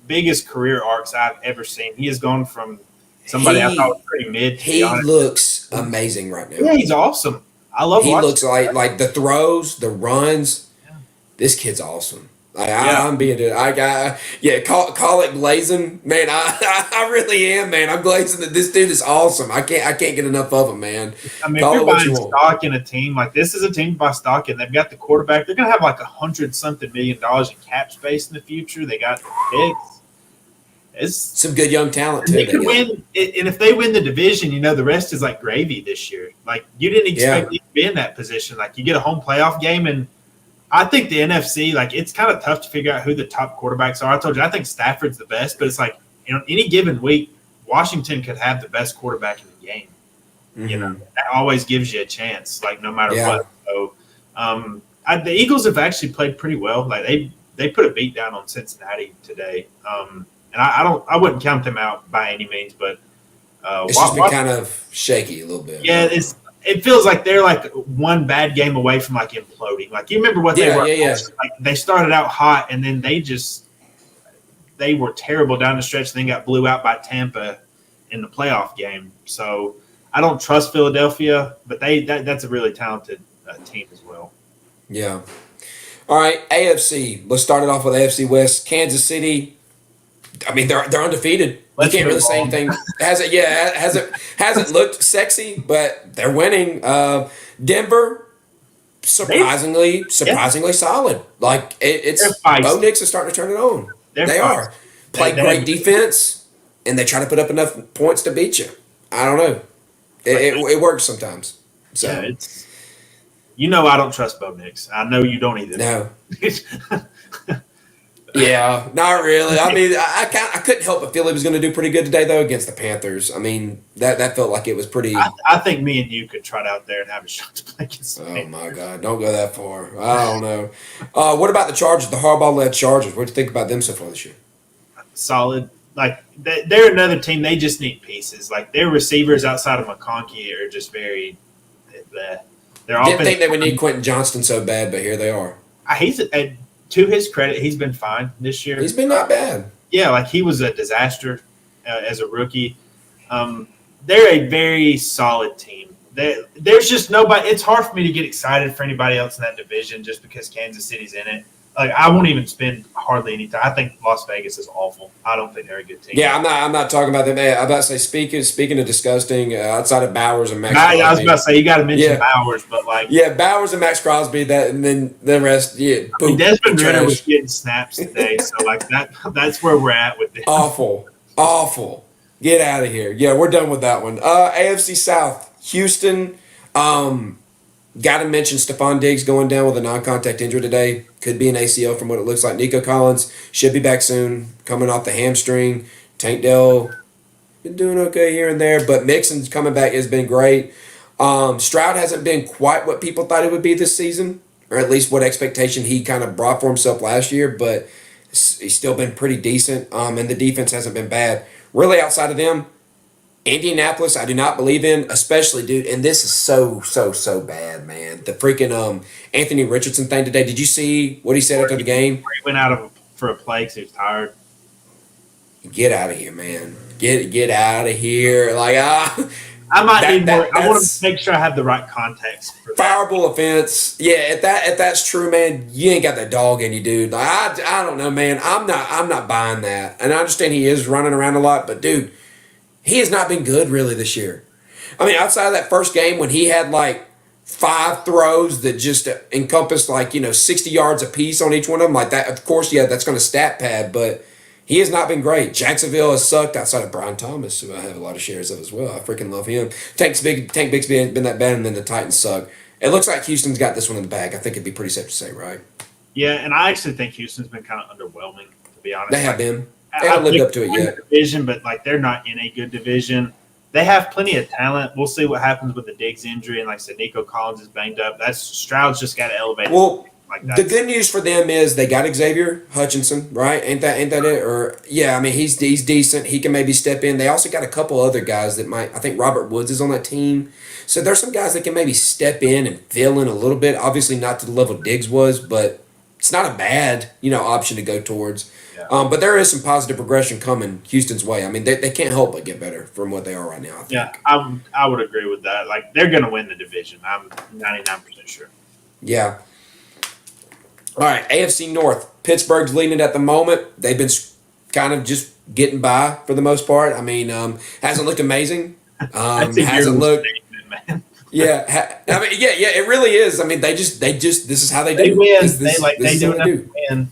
biggest career arcs I've ever seen. He has gone from somebody I thought was pretty mid. He looks amazing right now. Yeah, he's awesome. I love. He looks like the throws, the runs. Yeah. This kid's awesome. I'm being it. Call it glazing, man. I really am, man. I'm glazing that this dude is awesome. I can't get enough of him, man. I mean, if you're buying stock in a team like this, is a team to buy stock in. They've got the quarterback. They're gonna have like $100-something million in cap space in the future. They got the picks. It's some good young talent too. They could win, and if they win the division, the rest is like gravy this year. Like you didn't expect to be in that position. Like you get a home playoff game and. I think the NFC, it's kind of tough to figure out who the top quarterbacks are. I told you, I think Stafford's the best, but it's like, any given week, Washington could have the best quarterback in the game. Mm-hmm. That always gives you a chance, no matter what. So, the Eagles have actually played pretty well. Like they put a beat down on Cincinnati today, and I wouldn't count them out by any means, but it's just been kind of shaky a little bit. Yeah, it feels like they're like one bad game away from imploding. Like you remember what they were. Yeah. Like they started out hot and then they were terrible down the stretch and then got blew out by Tampa in the playoff game. So I don't trust Philadelphia, but that's a really talented team as well. Yeah. All right, AFC. Let's start it off with AFC West. Kansas City. I mean, they're undefeated. You can't really say anything. Hasn't looked sexy, but they're winning. Denver, surprisingly solid. Like it's Bo Nix is starting to turn it on. They are play great defense, and they try to put up enough points to beat you. I don't know. It works sometimes. So I don't trust Bo Nix. I know you don't either. No. Yeah, not really. I mean, I couldn't help but feel he was going to do pretty good today, though, against the Panthers. I mean, that felt like it was pretty. I think me and you could trot out there and have a shot to play against the Panthers. My God, don't go that far. I don't know. What about the Chargers, the Harbaugh-led Chargers? What do you think about them so far this year? Solid. Like, they're another team. They just need pieces. Like, their receivers outside of McConkey are just very Didn't think they would need Quentin Johnston so bad, but here they are. To his credit, he's been fine this year. He's been not bad. Yeah, he was a disaster as a rookie. They're a very solid team. There's just nobody. It's hard for me to get excited for anybody else in that division just because Kansas City's in it. I won't even spend hardly any time. I think Las Vegas is awful. I don't think they're a good team. Yeah, I'm not talking about them. I'm about to say speaking of disgusting, outside of Bowers and Max Crosby. I was about to say you got to mention Bowers, but Bowers and Max Crosby. That and then the rest. Yeah, boom, Desmond Ridder was getting snaps today, so that's where we're at with this. Awful. Get out of here. Yeah, we're done with that one. AFC South, Houston. Got to mention Stephon Diggs going down with a non-contact injury today. Could be an ACL from what it looks like. Nico Collins should be back soon, coming off the hamstring. Tank Dell been doing okay here and there, but Mixon's coming back has been great. Stroud hasn't been quite what people thought it would be this season, or at least what expectation he kind of brought for himself last year, but he's still been pretty decent, and the defense hasn't been bad. Really, outside of them, Indianapolis, I do not believe in, especially, dude, and this is so bad, man. The freaking Anthony Richardson thing today. Did you see what he said after the game? He went out for a play because he was tired. Get out of here, man. Get out of here. Like, I might need more. I want to make sure I have the right context for that. Fireable offense. Yeah, if that's true, man, you ain't got that dog in you, dude. Like, I don't know, man. I'm not buying that. And I understand he is running around a lot, but dude, he has not been good really this year. I mean, outside of that first game when he had like 5 throws that just encompassed like, 60 yards apiece on each one of them, like that, of course, yeah, that's going to stat pad, but he has not been great. Jacksonville has sucked outside of Brian Thomas, who I have a lot of shares of as well. I freaking love him. Tank Bigsby ain't been that bad, and then the Titans suck. It looks like Houston's got this one in the bag. I think it'd be pretty safe to say, right? Yeah, and I actually think Houston's been kind of underwhelming, to be honest. They have been. They haven't lived up to it yet. Division, but like they're not in a good division. They have plenty of talent. We'll see what happens with the Diggs injury, and like I said, Nico Collins is banged up. Stroud's just got to elevate. Well, like that. The good news for them is they got Xavier Hutchinson, right? Ain't that it? Or yeah, I mean he's decent. He can maybe step in. They also got a couple other guys that might. I think Robert Woods is on that team, so there's some guys that can maybe step in and fill in a little bit. Obviously not to the level Diggs was, but it's not a bad option to go towards. Yeah. But there is some positive progression coming Houston's way. I mean they can't help but get better from what they are right now. I think. Yeah, I would agree with that. Like they're going to win the division. I'm 99% sure. Yeah. All right, AFC North. Pittsburgh's leading it at the moment. They've been kind of just getting by for the most part. I mean, hasn't looked amazing. Hasn't looked. Man. Yeah, I mean, yeah, it really is. I mean, they just. This is how they do. They win. They do. Win.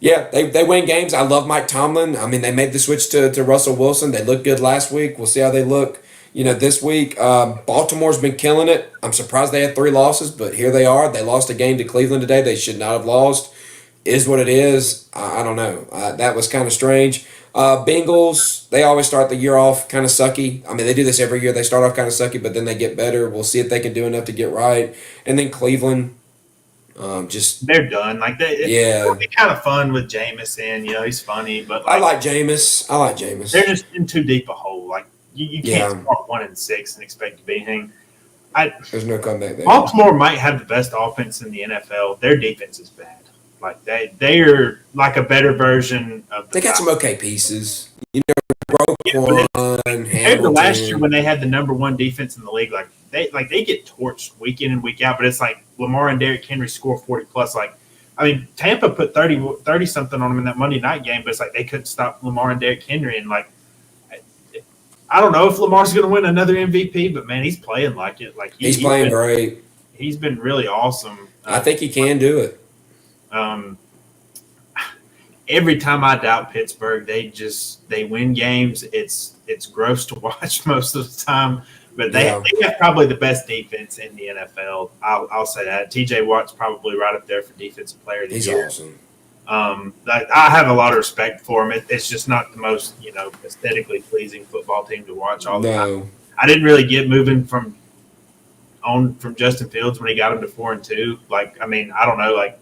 Yeah, they win games. I love Mike Tomlin. I mean, they made the switch to Russell Wilson. They looked good last week. We'll see how they look. This week, Baltimore's been killing it. I'm surprised they had 3 losses, but here they are. They lost a game to Cleveland today. They should not have lost. Is what it is. I don't know. That was kind of strange. Bengals, they always start the year off kind of sucky. I mean, they do this every year. They start off kind of sucky, but then they get better. We'll see if they can do enough to get right. And then Cleveland, they're done. Like it'll be kind of fun with Jameis in. He's funny, but I like Jameis. They're just in too deep a hole. Like you can't start 1-6 and expect to be anything. There's no comeback there. Baltimore might have the best offense in the NFL. Their defense is bad. Like they're like a better version of. They got some okay pieces. Roquan, Hamilton. The last year when they had the number 1 defense in the league, they get torched week in and week out. But it's like Lamar and Derrick Henry score 40 plus. Like, I mean, Tampa put 30 something on them in that Monday night game, but it's like they couldn't stop Lamar and Derrick Henry. And like, I don't know if Lamar's going to win another MVP, but man, he's playing like it. Like he's playing great. He's been really awesome. I think he can do it. Every time I doubt Pittsburgh, they win games. It's gross to watch most of the time, but they have probably the best defense in the NFL. I'll say that. TJ Watt's probably right up there for defensive player of the year. He's awesome. I have a lot of respect for him. It's just not the most aesthetically pleasing football team to watch all the time. I didn't really get moving from Justin Fields when he got him to 4-2. Like, I mean, I don't know, like.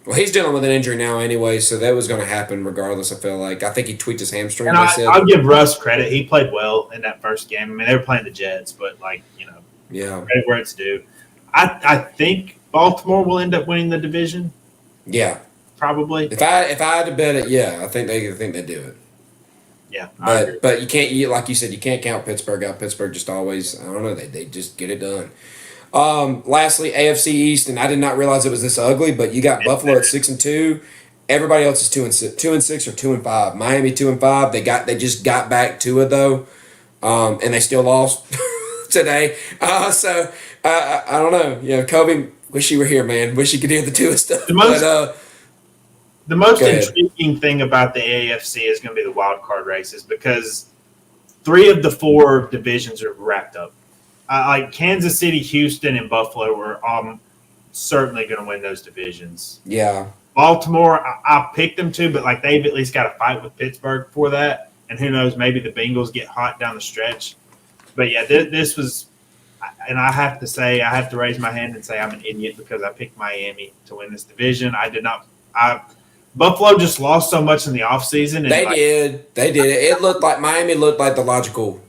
Well, he's dealing with an injury now anyway, so that was going to happen regardless. I feel like I think he tweaked his hamstring. And I'll give Russ credit; he played well in that first game. I mean, they were playing the Jets, but credit where it's due. I think Baltimore will end up winning the division. Yeah, probably. If I had to bet it, I think they do it. Yeah, but you can't. Like you said, you can't count Pittsburgh out. Pittsburgh just always. I don't know. They just get it done. Lastly, AFC East, and I did not realize it was this ugly, but you got Buffalo at 6-2. Everybody else is 2-6 or 2-5. Miami 2-5. They just got back to it though, and they still lost today. So I don't know. Kobe, wish you were here, man. Wish you could hear the Tua stuff. The most intriguing thing about the AFC is going to be the wild card races because 3 of the 4 divisions are wrapped up. Like Kansas City, Houston, and Buffalo were certainly going to win those divisions. Yeah. Baltimore, I picked them to, but like they've at least got to fight with Pittsburgh for that. And who knows, maybe the Bengals get hot down the stretch. But yeah, this was And I have to say, I have to raise my hand and say I'm an idiot because I picked Miami to win this division. I did not. Buffalo just lost so much in the offseason. They did. It looked like Miami looked like the logical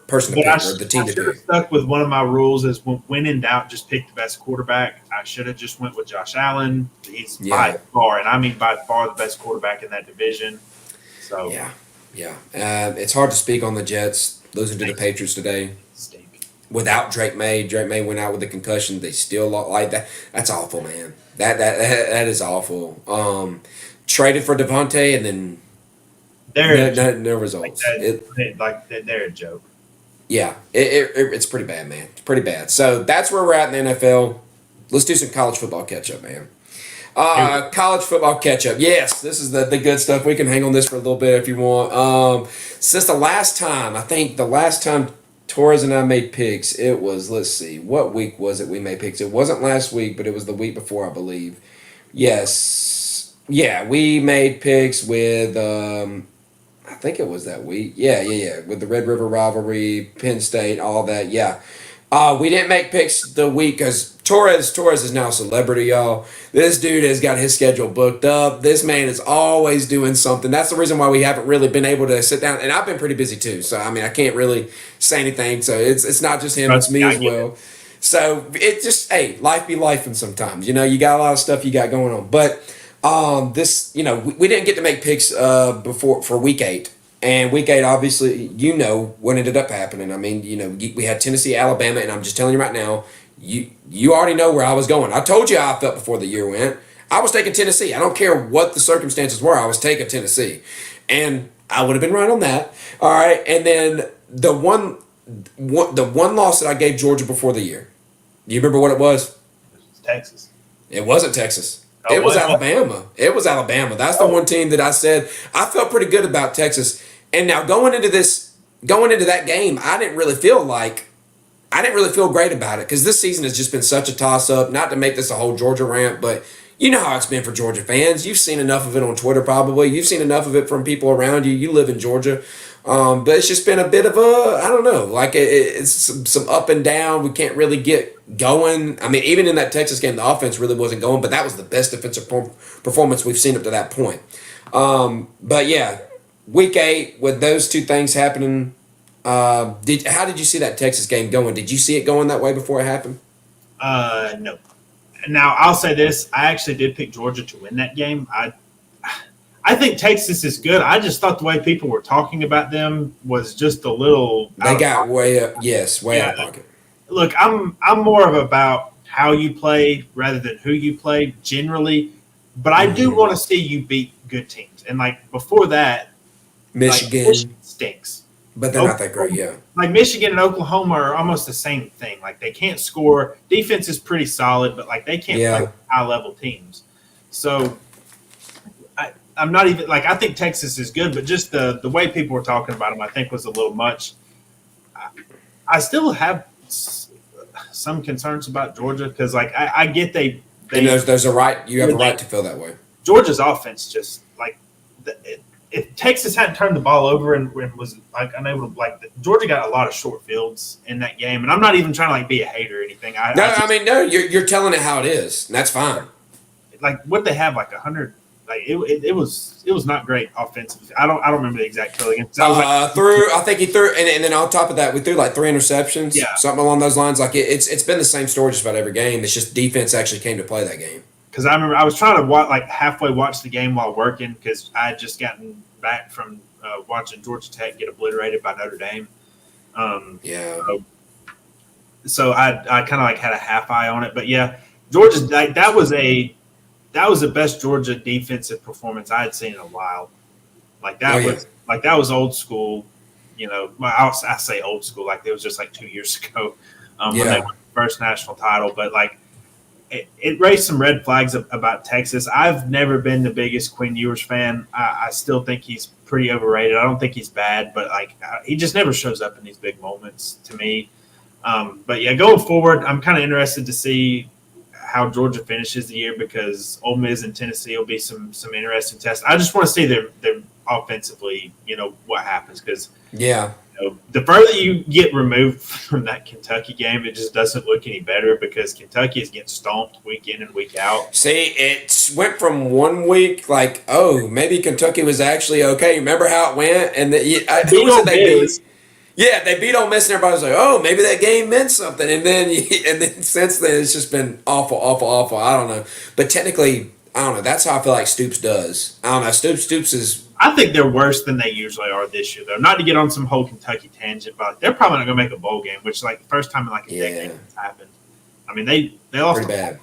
person to pick or the team I to should have pick. stuck with one of my rules is when in doubt, just pick the best quarterback. I should have just went with Josh Allen. He's by far, and I mean by far, the best quarterback in that division. So yeah. It's hard to speak on the Jets losing to the Patriots today. Stink. Without Drake May went out with a concussion. They still like that. That's awful, man. That is awful. Traded for Devontae and then no results. They're a joke. Yeah, it's pretty bad, man. It's pretty bad. So that's where we're at in the NFL. Let's do some college football catch up, man. College football catch up. Yes, this is the good stuff. We can hang on this for a little bit if you want. Since the last time Torres and I made picks, it was, let's see, what week was it we made picks? It wasn't last week, but it was the week before, I believe. Yes. Yeah, we made picks with, I think it was that week. Yeah. With the Red River rivalry, Penn State, all that. Yeah. We didn't make picks the week because Torres is now a celebrity, y'all. This dude has got his schedule booked up. This man is always doing something. That's the reason why we haven't really been able to sit down. And I've been pretty busy too. So, I mean, I can't really say anything. So, it's not just him. It's me as well. So, it just, hey, life be lifing sometimes. You know, you got a lot of stuff you got going on. But this, you know, we didn't get to make picks before for week 8. And week 8, obviously, you know what ended up happening. I mean, you know, we had Tennessee, Alabama, and I'm just telling you right now, you already know where I was going. I told you how I felt before the year went. I was taking Tennessee. I don't care what the circumstances were. I was taking Tennessee. And I would have been right on that. All right. And then the one loss that I gave Georgia before the year, do you remember what it was? Texas. It wasn't Texas. It was Alabama. It was Alabama. That's the one team that I said I felt pretty good about Texas. And now going into that game, I didn't really feel great about it because this season has just been such a toss-up. Not to make this a whole Georgia rant, but you know how it's been for Georgia fans. You've seen enough of it on Twitter probably. You've seen enough of it from people around you. You live in Georgia. But it's just been a bit of a, I don't know, like it's some up and down. We can't really get going. I mean, even in that Texas game, the offense really wasn't going, but that was the best defensive performance we've seen up to that point. But yeah, week 8 with those two things happening, how did you see that Texas game going? Did you see it going that way before it happened? No. Now, I'll say this. I actually did pick Georgia to win that game. I think Texas is good. I just thought the way people were talking about them was just a little. They got way up. Yes, way out of pocket. Look, I'm more of about how you play rather than who you play generally, but I do want to see you beat good teams. And like before that, Michigan stinks. But they're not that great, yeah. Like Michigan and Oklahoma are almost the same thing. Like they can't score. Defense is pretty solid, but like they can't play high-level teams. So I'm not even like I think Texas is good, but just the way people were talking about them, I think was a little much. I still have some concerns about Georgia because like I get they and there's a right you have a right to feel that way. Georgia's offense just like if Texas hadn't turned the ball over and was like unable to like Georgia got a lot of short fields in that game, and I'm not even trying to like be a hater or anything. You're telling it how it is, and that's fine. Like what they have like 100. Like it was not great offensively. I don't remember the exact total against. I think he threw, and then on top of that, we threw like 3 interceptions, something along those lines. Like it's been the same story just about every game. It's just defense actually came to play that game. Because I remember I was trying to halfway watch the game while working because I had just gotten back from watching Georgia Tech get obliterated by Notre Dame. So I kind of like had a half eye on it, but yeah, Georgia that was the best Georgia defensive performance I had seen in a while. That was old school. You know, I say old school like it was just like 2 years ago when they won the first national title. But like it raised some red flags about Texas. I've never been the biggest Quinn Ewers fan. I still think he's pretty overrated. I don't think he's bad, but like he just never shows up in these big moments to me. But yeah, going forward, I'm kind of interested to see how Georgia finishes the year because Ole Miss and Tennessee will be some interesting tests. I just want to see them offensively, you know, what happens because The further you get removed from that Kentucky game, it just doesn't look any better because Kentucky is getting stomped week in and week out. See, it went from 1 week like, oh, maybe Kentucky was actually okay. Remember how it went? And who was it they beat? Yeah, they beat Ole Miss, and everybody was like, "Oh, maybe that game meant something." And then since then, it's just been awful, awful, awful. I don't know, but technically, I don't know. That's how I feel like Stoops does. I don't know. Stoops is. I think they're worse than they usually are this year, though. Not to get on some whole Kentucky tangent, but they're probably not going to make a bowl game, which is like the first time in like a decade it's happened. I mean, they lost pretty bad.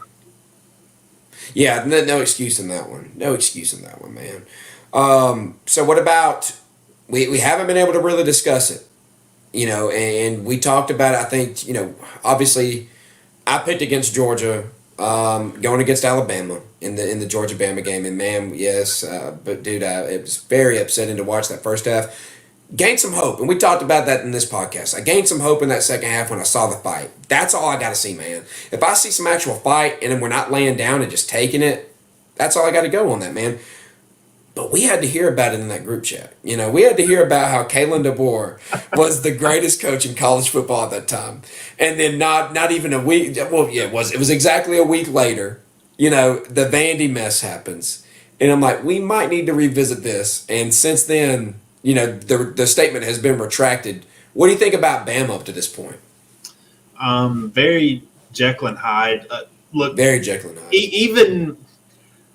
Yeah, no excuse in that one. No excuse in that one, man. So what about we haven't been able to really discuss it. And we talked about it. I think, obviously I picked against Georgia, going against Alabama in the Georgia-Bama game. And, man, yes, but, dude, it was very upsetting to watch that first half. Gained some hope, and we talked about that in this podcast. I gained some hope in that second half when I saw the fight. That's all I got to see, man. If I see some actual fight and then we're not laying down and just taking it, that's all I got to go on that, man. But we had to hear about it in that group chat. We had to hear about how Kalen DeBoer was the greatest coach in college football at that time. And then not even a week, well, yeah, it was exactly a week later, the Vandy mess happens. And I'm like, we might need to revisit this. And since then, the statement has been retracted. What do you think about Bama up to this point? Very Jekyll and Hyde. Look, very Jekyll and Hyde. Even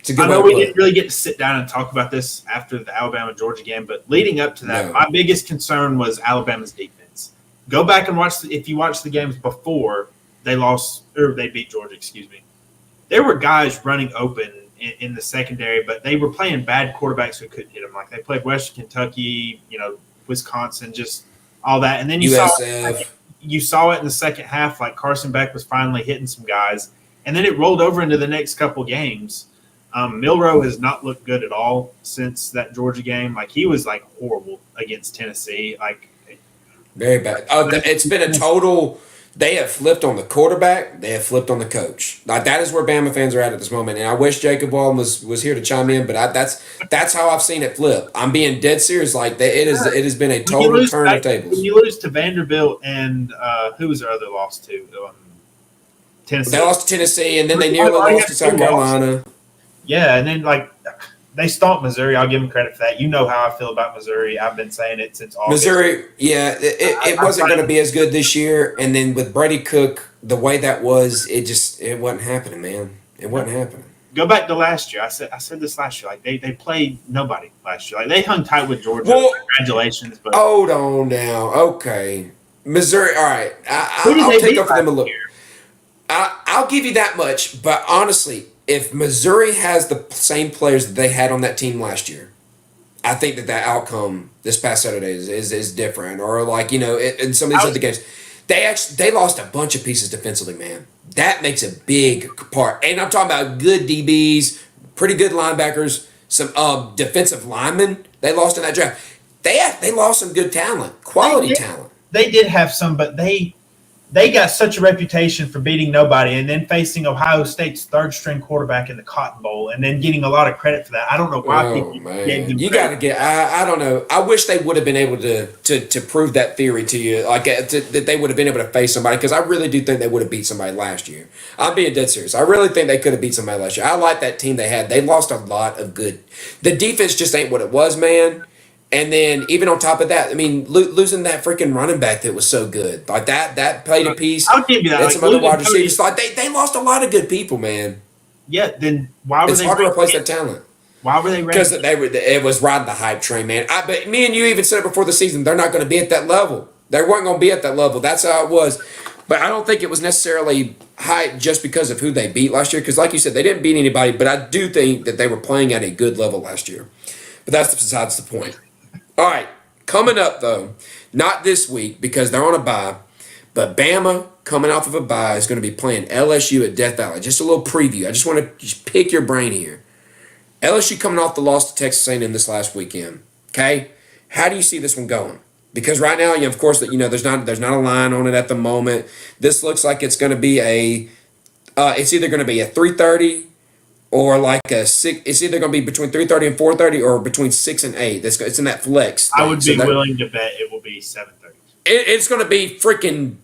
I know we didn't really get to sit down and talk about this after the Alabama-Georgia game, but leading up to that, my biggest concern was Alabama's defense. Go back and watch if you watch the games before they lost or they beat Georgia. Excuse me. There were guys running open in the secondary, but they were playing bad quarterbacks who couldn't hit them. Like they played Western Kentucky, Wisconsin, just all that. And then you saw it in the second half. Like Carson Beck was finally hitting some guys, and then it rolled over into the next couple games. Milroe has not looked good at all since that Georgia game. Like he was like horrible against Tennessee. Like very bad. Oh, it's been a total. They have flipped on the quarterback. They have flipped on the coach. Like that is where Bama fans are at this moment. And I wish Jacob Wallen was here to chime in, but that's how I've seen it flip. I'm being dead serious. Like it has been a total turn of tables. When you lose to Vanderbilt and who was their other loss to? Tennessee. They lost to Tennessee, and then they nearly lost to South Carolina. Yeah, and then they stomped Missouri. I'll give them credit for that. You know how I feel about Missouri. I've been saying it since August. Missouri, yeah, it wasn't going to be as good this year. And then with Brady Cook, the way that was, it wasn't happening, man. It wasn't happening. Go back to last year. I said this last year. Like they played nobody last year. Like they hung tight with Georgia. Well, congratulations. But hold on now. Okay, Missouri. All right, I'll take up for them a little. I'll give you that much, but honestly, if Missouri has the same players that they had on that team last year, I think that outcome this past Saturday is different. Or in some of these other games, they lost a bunch of pieces defensively, man. That makes a big part. And I'm talking about good DBs, pretty good linebackers, some defensive linemen they lost in that draft. They lost some good talent, quality talent. They did have some, but they got such a reputation for beating nobody and then facing Ohio State's third-string quarterback in the Cotton Bowl and then getting a lot of credit for that. I don't know why people gave them you got to get – I don't know. I wish they would have been able to prove that theory to you, that they would have been able to face somebody, because I really do think they would have beat somebody last year. I'm being dead serious. I really think they could have beat somebody last year. I like that team they had. They lost a lot of good – the defense just ain't what it was, man. And then even on top of that, I mean, losing that freaking running back that was so good. Like that played a piece. I'll give you that. And some other wide receivers. Like they lost a lot of good people, man. Yeah, then why were it's hard to replace that talent. Why were they because it was riding the hype train, man. But me and you even said it before the season, they're not going to be at that level. They weren't going to be at that level. That's how it was. But I don't think it was necessarily hype just because of who they beat last year. Because like you said, they didn't beat anybody. But I do think that they were playing at a good level last year. But that's besides the point. All right, coming up, though, not this week because they're on a bye, but Bama, coming off of a bye, is going to be playing LSU at Death Valley. Just a little preview. I just want to just pick your brain here. LSU coming off the loss to Texas A&M this last weekend, okay? How do you see this one going? Because right now, of course, there's not a line on it at the moment. This looks like it's going to be it's either going to be a 3:30 or like a 6. It's either going to be between 3:30 and 4:30, or between 6 and 8. It's in that flex I thing. would be willing to bet it will be 7:30. It's going to be freaking.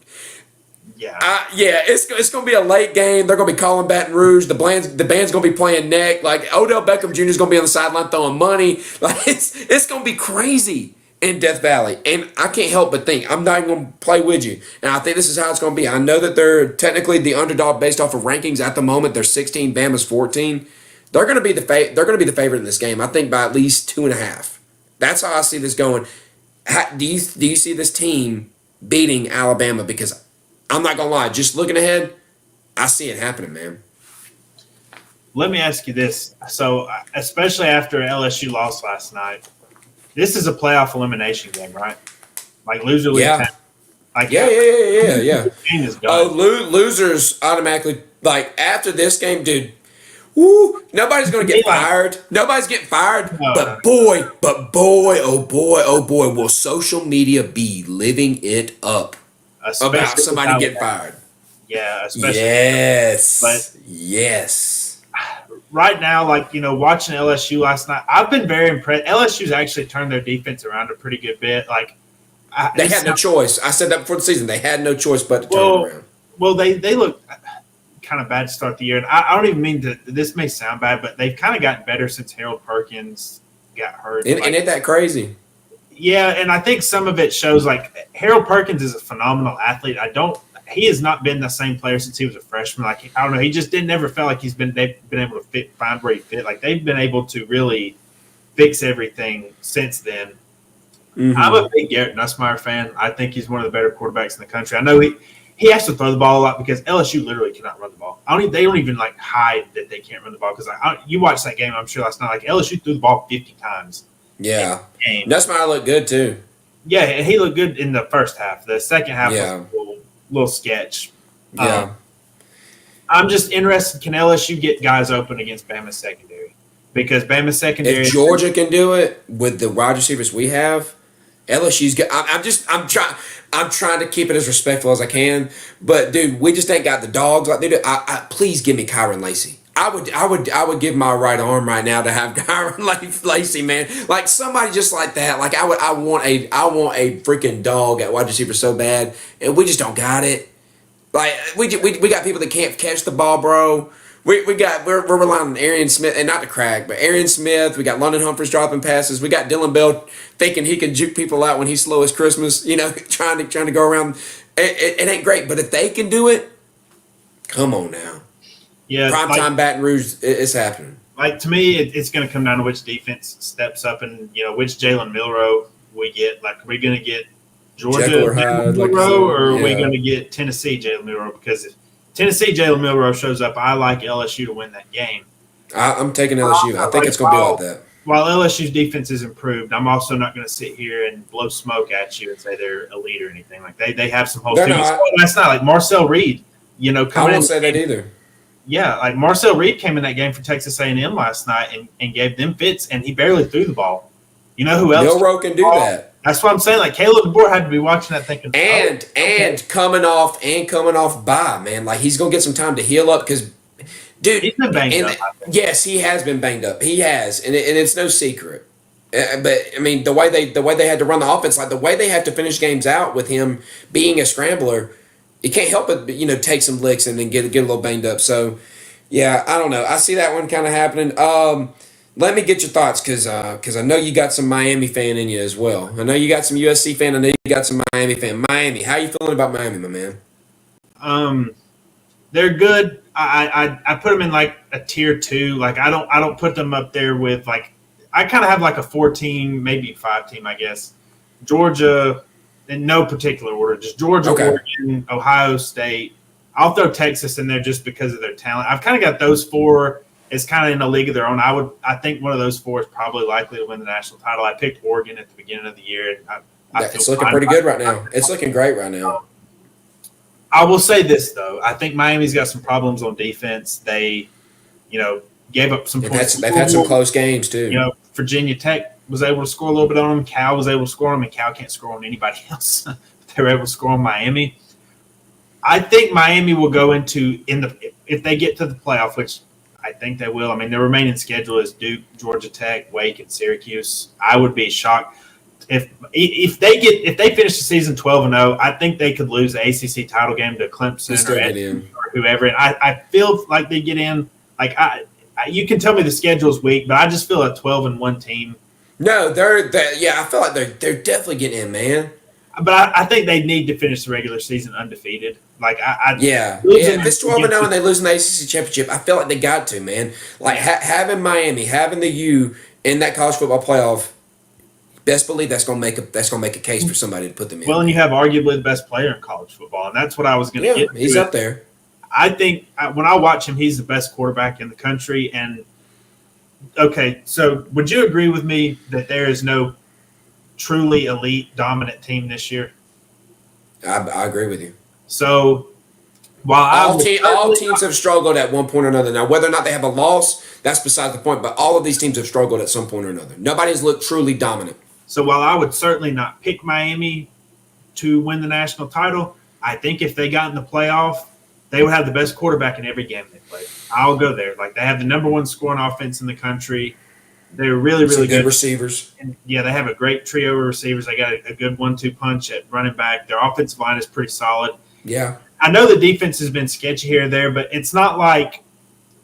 Yeah. Yeah, it's going to be a late game. They're going to be calling Baton Rouge. The band's going to be playing neck. Like Odell Beckham Jr. is going to be on the sideline throwing money. Like it's going to be crazy in Death Valley. And I can't help but think I'm not even going to play with you. And I think this is how it's going to be. I know that they're technically the underdog based off of rankings at the moment. They're 16. Bama's 14. They're going to be they're going to be the favorite in this game. I think by at least 2.5. That's how I see this going. Do you see this team beating Alabama? Because I'm not gonna lie, just looking ahead, I see it happening, man. Let me ask you this. So, especially after LSU lost last night, this is a playoff elimination game, right? Like loser leaves Yeah. town. Like Yeah. the game is done. Losers automatically, like after this game, dude. Woo! Nobody's gonna get fired. Nobody's getting fired. No. But boy, oh boy, will social media be living it up Especially about somebody without getting that. fired. Yeah, especially. Yes. But- yes. Right now, like, watching LSU last night, I've been very impressed. LSU's actually turned their defense around a pretty good bit. Like, They had no choice. I said that before the season. They had no choice but to turn it around. Well, they look kind of bad to start the year. And I don't even mean to, this may sound bad, but they've kind of gotten better since Harold Perkins got hurt. And ain't that crazy? Yeah, and I think some of it shows, like, Harold Perkins is a phenomenal athlete. He has not been the same player since he was a freshman. Like, I don't know, he just never felt like they've been able to find where he fit. Like, they've been able to really fix everything since then. Mm-hmm. I'm a big Garrett Nussmeier fan. I think he's one of the better quarterbacks in the country. I know he has to throw the ball a lot because LSU literally cannot run the ball. They don't even like hide that they can't run the ball because you watched that game, I'm sure last night. Like LSU threw the ball 50 times. Yeah, Nussmeier looked good too. Yeah, and he looked good in the first half. The second half was a little sketch. Yeah, I'm just interested. Can LSU get guys open against Bama's secondary? Because Bama's secondary. If Georgia can do it with the wide receivers we have, LSU's got. I'm trying to keep it as respectful as I can, but dude, we just ain't got the dogs like they do. Please give me Kyron Lacey. I would give my right arm right now to have Kyron Lacey, man. Like somebody just like that. Like I want a freaking dog at wide receiver so bad, and we just don't got it. Like we got people that can't catch the ball, bro. We're relying on Arian Smith, and not to crack, but Arian Smith. We got London Humphries dropping passes. We got Dylan Bell thinking he can juke people out when he's slow as Christmas. Trying to go around. It ain't great, but if they can do it, come on now. Yeah, primetime Baton Rouge, it's happening. Like to me, it's going to come down to which defense steps up and which Jalen Milroe we get. Like, are we going to get Georgia Jalen Milroe, or are we going to get Tennessee Jalen Milroe? Because if Tennessee Jalen Milroe shows up, I like LSU to win that game. I'm taking LSU. I think it's going to be like that. While LSU's defense is improved, I'm also not going to sit here and blow smoke at you and say they're elite or anything. Like they have some holes. That's not like Marcel Reed. I won't say that either. Yeah, like Marcel Reed came in that game for Texas A&M last night and gave them fits, and he barely threw the ball. You know who else? Milroe can do that. That's what I'm saying. Like Caleb DeBoer had to be watching that thinking, and coming off bye, man. Like he's gonna get some time to heal up because, dude, he's been banged up. Yes, he has been banged up. He has, and it's no secret. But I mean, the way they had to run the offense, like the way they have to finish games out with him being a scrambler. You can't help it, but, take some licks and then get a little banged up. So, yeah, I don't know. I see that one kind of happening. Let me get your thoughts because I know you got some Miami fan in you as well. I know you got some USC fan. I know you got some Miami fan. Miami, how you feeling about Miami, my man? They're good. I put them in like a tier 2. Like I don't put them up there with like I kind of have like a 4-team, maybe 5-team, I guess. Georgia. In no particular order, just Georgia, Oregon, Ohio State. I'll throw Texas in there just because of their talent. I've kind of got those 4 as kind of in a league of their own. I think one of those 4 is probably likely to win the national title. I picked Oregon at the beginning of the year. It's looking pretty good right now. It's looking great right now. I will say this though, I think Miami's got some problems on defense. They, gave up some points. They've had some close games too. Virginia Tech was able to score a little bit on them. Cal was able to score on them, and Cal can't score on anybody else. They were able to score on Miami. I think Miami will go if they get to the playoff, which I think they will. I mean, the remaining schedule is Duke, Georgia Tech, Wake, and Syracuse. I would be shocked if they finish the season 12-0. I think they could lose the ACC title game to Clemson or whoever. And I feel like they get in. Like you can tell me the schedule's weak, but I just feel a 12-1 team. No, I feel like they're definitely getting in, man. But I think they need to finish the regular season undefeated. Like if it's 12-0 and they lose in the ACC championship, I feel like they got to, man. Like having Miami, having the U in that college football playoff, best believe that's gonna make a case for somebody to put them in. Well, and you have arguably the best player in college football, and that's what I was going to get. He's up there. I think when I watch him, he's the best quarterback in the country. And okay, so would you agree with me that there is no truly elite dominant team this year? I agree with you. So while all teams have struggled at one point or another. Now, whether or not they have a loss, that's beside the point. But all of these teams have struggled at some point or another. Nobody's looked truly dominant. So while I would certainly not pick Miami to win the national title, I think if they got in the playoff, they would have the best quarterback in every game they played. I'll go there. Like, they have the number one scoring offense in the country. They're really, really good receivers. And yeah, they have a great trio of receivers. They got a good 1-2 punch at running back. Their offensive line is pretty solid. Yeah. I know the defense has been sketchy here or there, but it's not like,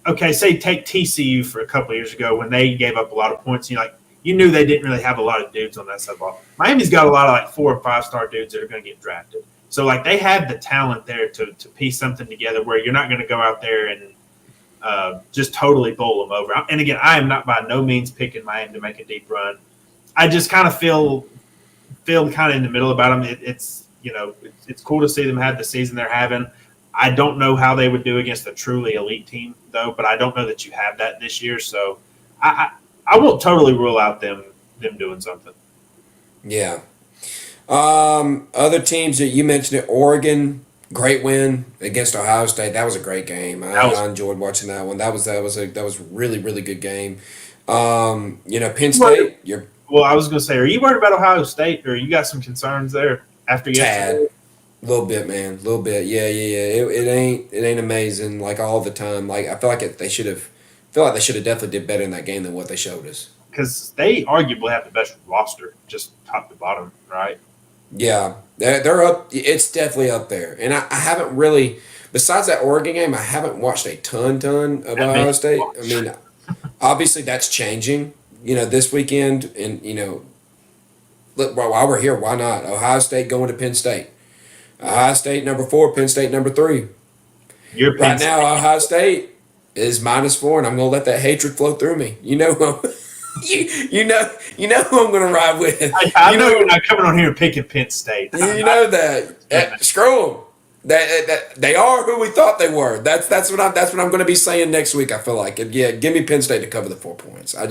okay, say take TCU for a couple of years ago when they gave up a lot of points. You knew they didn't really have a lot of dudes on that side of the ball. Miami's got a lot of like 4 or 5-star dudes that are going to get drafted. So like they have the talent there to piece something together where you're not going to go out there and just totally bowl them over. And again, I am not by no means picking Miami to make a deep run. I just kind of feel kind of in the middle about them. It's cool to see them have the season they're having. I don't know how they would do against a truly elite team though, but I don't know that you have that this year. So I won't totally rule out them doing something. Yeah. Other teams that you mentioned, Oregon, great win against Ohio State. That was a great game. I enjoyed watching that one. That was a really, really good game. Penn State. Well, I was going to say, are you worried about Ohio State, or you got some concerns there after yesterday? A little bit, man. A little bit. Yeah. It ain't amazing like all the time. Like I feel like they should have definitely did better in that game than what they showed us. Because they arguably have the best roster, just top to bottom, right? Yeah, they're up. It's definitely up there. And I haven't really, besides that Oregon game, I haven't watched a ton of Ohio State. I mean, obviously that's changing, this weekend. And, look, while we're here, why not? Ohio State going to Penn State. Ohio State number 4, Penn State number 3. Right now, Ohio State is -4, and I'm going to let that hatred flow through me. You know who I'm going to ride with. I know you're not coming on here and picking Penn State. You know that. Screw them. They are who we thought they were. That's what I'm going to be saying next week. I feel like, and yeah, give me Penn State to cover the 4 points. I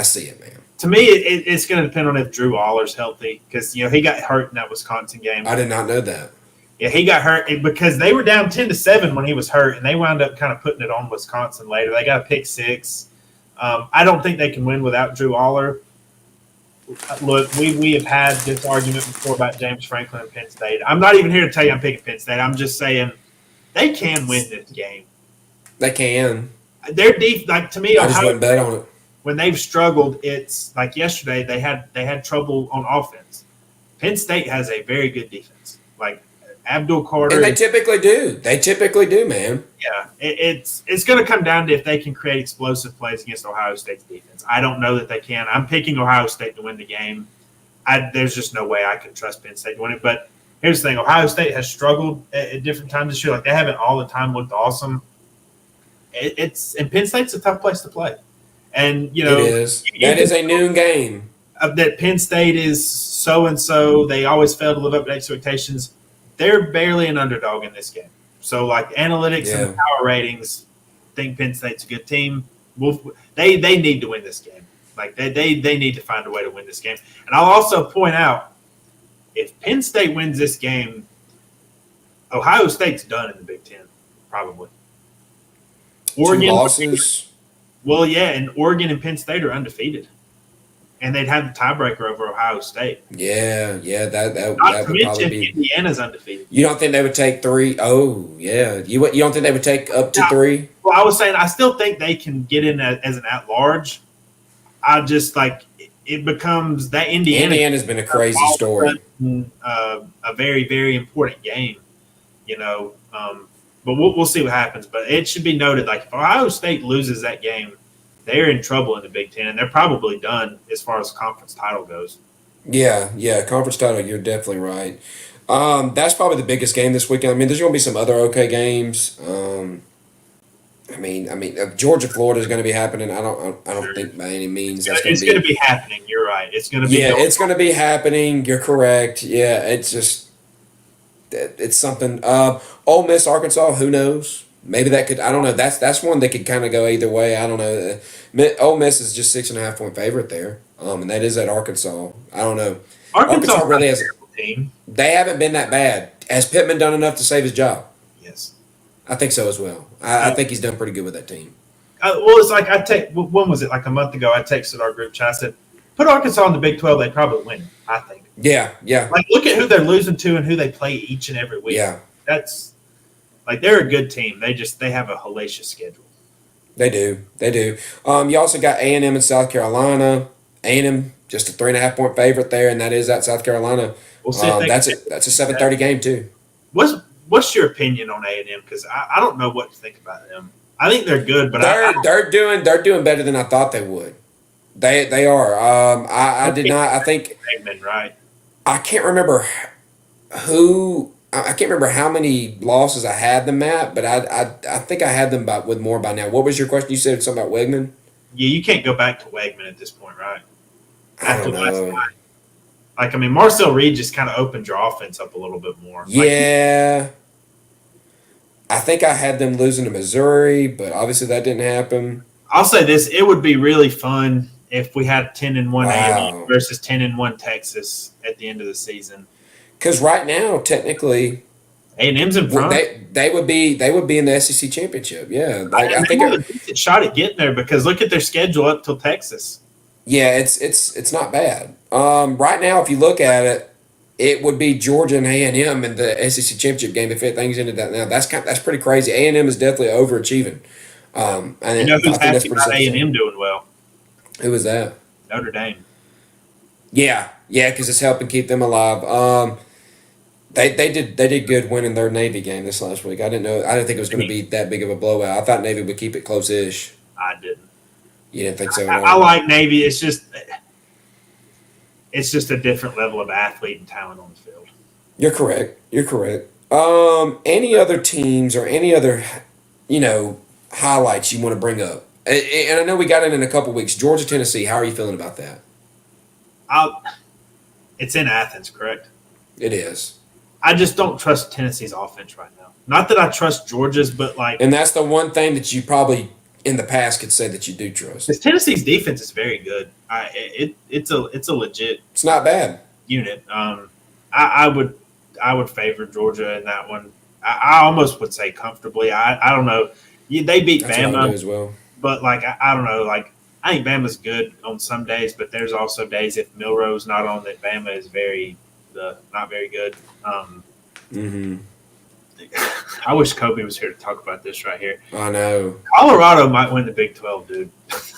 see it, man. To me, it's going to depend on if Drew Aller's healthy because he got hurt in that Wisconsin game. I did not know that. Yeah, he got hurt because they were down 10-7 when he was hurt, and they wound up kind of putting it on Wisconsin later. They got a pick 6. I don't think they can win without Drew Aller. Look, we have had this argument before about James Franklin and Penn State. I'm not even here to tell you I'm picking Penn State. I'm just saying they can win this game. They can. They're deep. Like to me, I just wouldn't bet on it. When they've struggled, it's like yesterday they had trouble on offense. Penn State has a very good defense. Like Abdul Carter. And they typically do, man. Yeah, it's going to come down to if they can create explosive plays against Ohio State's defense. I don't know that they can. I'm picking Ohio State to win the game. There's just no way I can trust Penn State to win it. But here's the thing. Ohio State has struggled at different times this year. Like they haven't all the time looked awesome. And Penn State's a tough place to play. And, it is. That is a noon game. That Penn State is so-and-so. They always fail to live up to expectations. They're barely an underdog in this game. So, like, analytics and the power ratings think Penn State's a good team. They need to win this game. Like, they need to find a way to win this game. And I'll also point out, if Penn State wins this game, Ohio State's done in the Big Ten, probably. Oregon 2 losses. Well, yeah, and Oregon and Penn State are undefeated. and they'd have the tiebreaker over Ohio State. Yeah, that Not to would probably mention be. Indiana's undefeated. You don't think they would take 3? Oh, yeah. You don't think they would take up to 3? Well, I was saying I still think they can get in as an at-large. I just it becomes that Indiana's been a crazy story. A very, very important game, but we'll see what happens. But it should be noted, if Ohio State loses that game, they're in trouble in the Big Ten, and they're probably done as far as conference title goes. Yeah, conference title. You're definitely right. That's probably the biggest game this weekend. I mean, there's going to be some other okay games. Georgia Florida is going to be happening. I don't think by any means it's going to be happening. You're right. It's going to be. Yeah, it's going to be happening. You're correct. Yeah, it's something. Ole Miss, Arkansas. Who knows? Maybe that could. I don't know. That's one that could kind of go either way. I don't know. Ole Miss is just 6.5 point favorite there, and that is at Arkansas. I don't know. Arkansas really has. Team. They haven't been that bad. Has Pittman done enough to save his job? Yes. I think so as well. I think he's done pretty good with that team. Well, it's when was it? Like a month ago, I texted our group chat. I said, put Arkansas in the Big 12, they'd probably win, I think. Yeah. Look at who they're losing to and who they play each and every week. Yeah. That's they're a good team. They have a hellacious schedule. They do. You also got A&M in South Carolina. A&M just a 3.5 point favorite there, and that is at South Carolina. We'll see that's a 7:30 game too. What's your opinion on A&M? Because I don't know what to think about them. I think they're good, but they're doing better than I thought they would. They are. I did not. I think Eggman, right? I can't remember who. I can't remember how many losses I had them at, but I think I had them with more by now. What was your question? You said something about Wegman. Yeah, you can't go back to Wegman at this point, right? I don't know. Marcel Reed just kind of opened your offense up a little bit more. Yeah. I think I had them losing to Missouri, but obviously that didn't happen. I'll say this. It would be really fun if we had 10-1 Wow. A&M versus 10-1 Texas at the end of the season. Because right now, technically, A&M's in front. They would be in the SEC championship. Yeah, I think have a decent shot at getting there because look at their schedule up till Texas. Yeah, it's not bad. Right now, if you look at it, it would be Georgia and A&M in the SEC championship game if things ended that now. That's pretty crazy. A&M is definitely overachieving. And who's happy about A&M doing well? Who was that? Notre Dame. Yeah, because it's helping keep them alive. They did good winning their Navy game this last week. I didn't think it was going to be that big of a blowout. I thought Navy would keep it close-ish. I didn't. You didn't think so? I like Navy. It's just a different level of athlete and talent on the field. You're correct. Any other teams or any other, highlights you want to bring up? And I know we got it in a couple weeks. Georgia, Tennessee. How are you feeling about that? It's in Athens, correct? It is. I just don't trust Tennessee's offense right now. Not that I trust Georgia's, but and that's the one thing that you probably in the past could say that you do trust. Because Tennessee's defense is very good. It's a legit. It's not bad unit. I would favor Georgia in that one. I almost would say comfortably. I don't know. They beat Bama as well, but I don't know. I think Bama's good on some days, but there's also days if Milrow's not on that Bama is not very good. I wish Kobe was here to talk about this right here. I know. Colorado might win the Big 12, dude.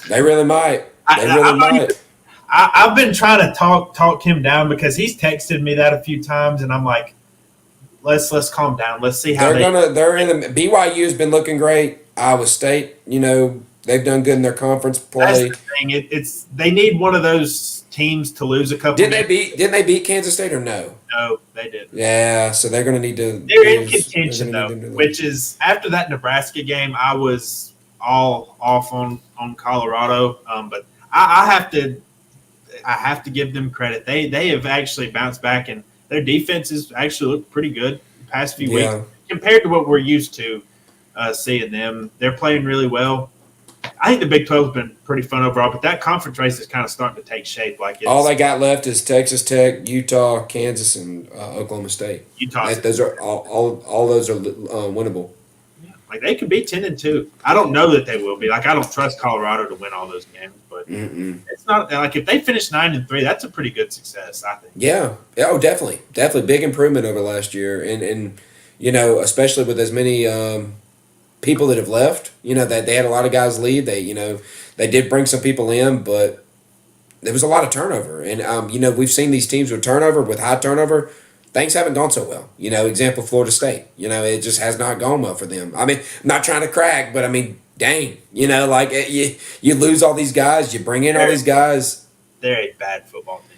They really might. I've been trying to talk him down because he's texted me that a few times, and I'm like, let's calm down. Let's see how they're in the BYU has been looking great. Iowa State, they've done good in their conference play. That's the thing. They need one of those teams to lose a couple. Didn't they beat Kansas State or no? No, they didn't. Yeah, so they're going to need to. They're in contention though, which is after that Nebraska game, I was all off on Colorado, but I have to give them credit. They have actually bounced back, and their defense has actually looked pretty good the past few weeks compared to what we're used to seeing them. They're playing really well. I think the Big 12 has been pretty fun overall, but that conference race is kind of starting to take shape. All they got left is Texas Tech, Utah, Kansas, and Oklahoma State. Those are all those are winnable. Yeah, they could be 10-2. I don't know that they will be. I don't trust Colorado to win all those games, but but it's not like if they finish 9-3, that's a pretty good success, I think. Yeah. Oh, definitely. Definitely. Big improvement over last year. And especially with as many people that have left, that they had a lot of guys leave. They did bring some people in, but there was a lot of turnover. And, we've seen these teams with turnover, with high turnover. Things haven't gone so well. Example, Florida State. It just has not gone well for them. I mean, I'm not trying to crack, but I mean, dang. You lose all these guys, you bring in all these guys. They're a bad football team.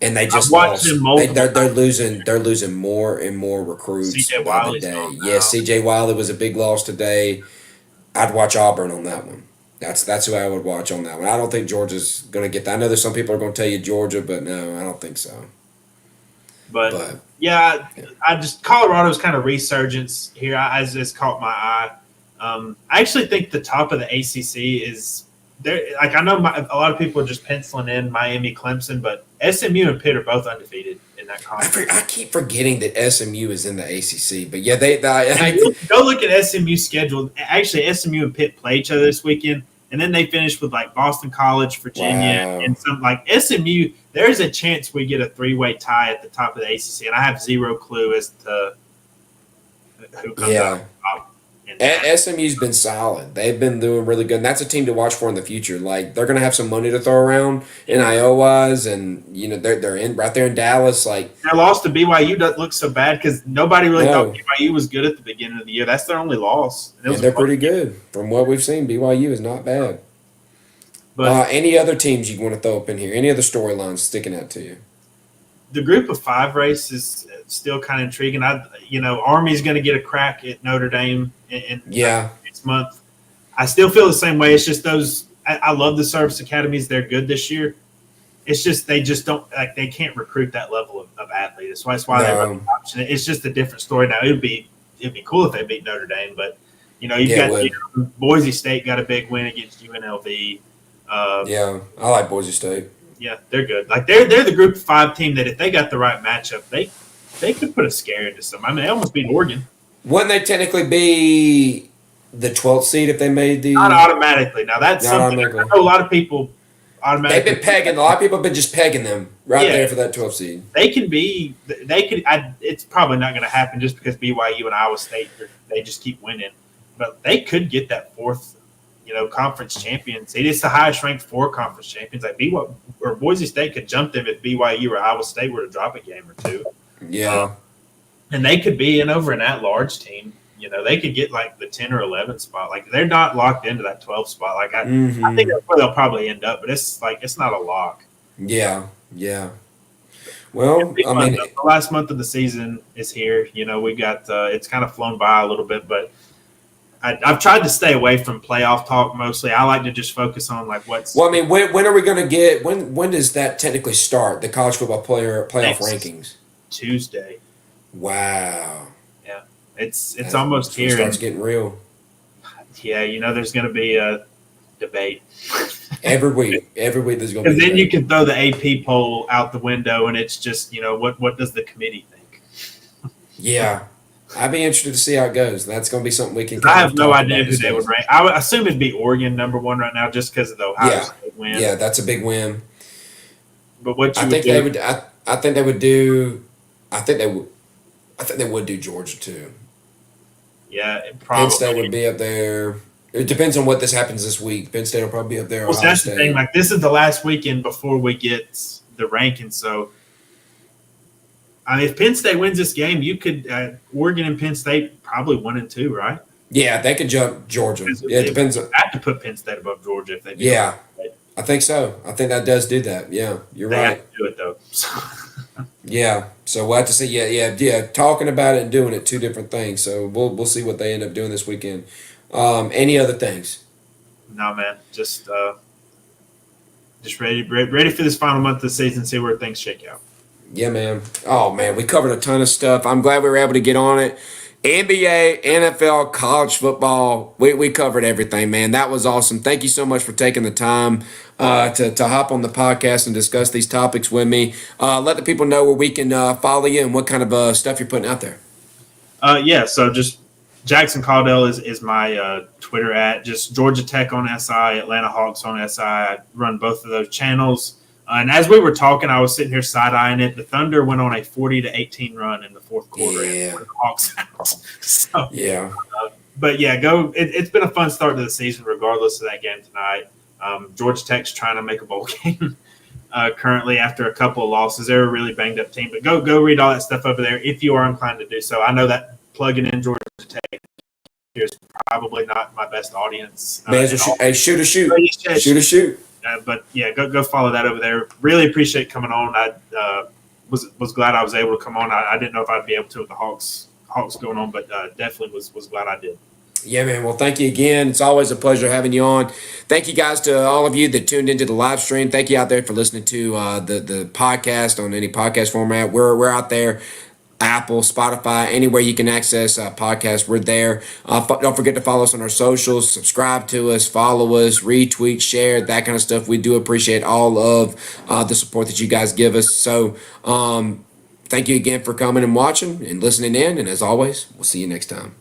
And they just lost. They're losing more and more recruits CJ by the Wiley's day. gone now. Yeah, CJ Wiley was a big loss today. I'd watch Auburn on that one. That's who I would watch on that one. I don't think Georgia's going to get that. I know there's some people are going to tell you Georgia, but no, I don't think so. But yeah, Colorado's kind of resurgence here has caught my eye. I actually think the top of the ACC is there. Like I know a lot of people are just penciling in Miami, Clemson, but SMU and Pitt are both undefeated in that conference. I keep forgetting that SMU is in the ACC, but yeah, go look at SMU's schedule. Actually, SMU and Pitt play each other this weekend, and then they finish with like Boston College, Virginia, and some like SMU. There's a chance we get a 3-way tie at the top of the ACC, and I have zero clue as to who comes out. SMU's been solid. They've been doing really good. And that's a team to watch for in the future. Like they're going to have some money to throw around NIL wise, and they're in right there in Dallas. Like their loss to BYU doesn't look so bad because nobody really thought BYU was good at the beginning of the year. That's their only loss. And they're pretty good from what we've seen. BYU is not bad. But any other teams you want to throw up in here? Any other storylines sticking out to you? The group of 5 race is still kind of intriguing. Army's going to get a crack at Notre Dame in next month. I still feel the same way. It's just those. I love the service academies. They're good this year. It's just they just don't like they can't recruit that level of athlete. That's why they run the option. It's just a different story now. It'd be cool if they beat Notre Dame, but Boise State got a big win against UNLV. I like Boise State. Yeah, they're good. Like they're the group of 5 team that if they got the right matchup, they could put a scare into some. I mean, they almost beat Oregon. Wouldn't they technically be the 12th seed if they made the? Not automatically. Now that's something. I know a lot of people automatically. They've been pegging. A lot of people have been just pegging them there for that 12th seed. They can be. They could. It's probably not going to happen just because BYU and Iowa State they just keep winning, but they could get that 4th. Conference champions. It's the highest ranked 4 conference champions. Like BYU or Boise State could jump them if BYU or Iowa State were to drop a game or 2. Yeah, and they could be over an at-large team. They could get like the 10 or 11 spot. Like they're not locked into that 12 spot. Like I think that's where they'll probably end up. But it's not a lock. Yeah. Well, I mean, the last month of the season is here. We got it's kind of flown by a little bit, but. I've tried to stay away from playoff talk mostly. I like to just focus on like what's. Well, I mean, when are we going to get? When does that technically start? The college football playoff rankings. Tuesday. Wow. Yeah, it's almost here. It starts getting real. Yeah, there's going to be a debate every week. Every week there's going to be. Because then you can throw the AP poll out the window, and it's just what does the committee think? Yeah. I'd be interested to see how it goes. That's going to be something we can. I have no idea who they would rank. I would assume it'd be Oregon number 1 right now, just because of the Ohio State win. Yeah, that's a big win. But what I think they would. I think they would do. I think they would do Georgia too. Yeah, probably. Penn State would be up there. It depends on what happens this week. Penn State will probably be up there. Well, that's the thing. Like this is the last weekend before we get the rankings, so. I mean, if Penn State wins this game, you could Oregon and Penn State probably 1 and 2, right? Yeah, they could jump Georgia. Yeah, it depends. They have to put Penn State above Georgia if they do. Yeah, I think so. I think that does do that. Yeah, you're right. Have to do it though. Yeah, so we'll have to see. Yeah. Talking about it and doing it, 2 different things. So we'll see what they end up doing this weekend. Any other things? No, man. Just ready for this final month of the season. See where things shake out. Yeah, man. Oh, man, we covered a ton of stuff. I'm glad we were able to get on it. NBA, NFL, college football, we covered everything, man. That was awesome. Thank you so much for taking the time to hop on the podcast and discuss these topics with me. Let the people know where we can follow you and what kind of stuff you're putting out there. So just Jackson Caudill is my Twitter at. Just Georgia Tech on SI, Atlanta Hawks on SI. I run both of those channels. And as we were talking, I was sitting here side-eyeing it. The Thunder went on a 40-18 run in the fourth quarter and wore the Hawks out. So, Yeah. But yeah, it's been a fun start to the season, regardless of that game tonight. Georgia Tech's trying to make a bowl game currently after a couple of losses. They're a really banged up team. But go read all that stuff over there if you are inclined to do so. I know that plugging in Georgia Tech is probably not my best audience. Shoot. Shoot. But yeah, go follow that over there. Really appreciate coming on. I was glad I was able to come on. I didn't know if I'd be able to with the Hawks going on, but definitely was glad I did. Yeah, man. Well, thank you again. It's always a pleasure having you on. Thank you guys to all of you that tuned into the live stream. Thank you out there for listening to the podcast on any podcast format. We're out there. Apple, Spotify, anywhere you can access podcasts, we're there. Don't forget to follow us on our socials, subscribe to us, follow us, retweet, share, that kind of stuff. We do appreciate all of the support that you guys give us. So thank you again for coming and watching and listening in. And as always, we'll see you next time.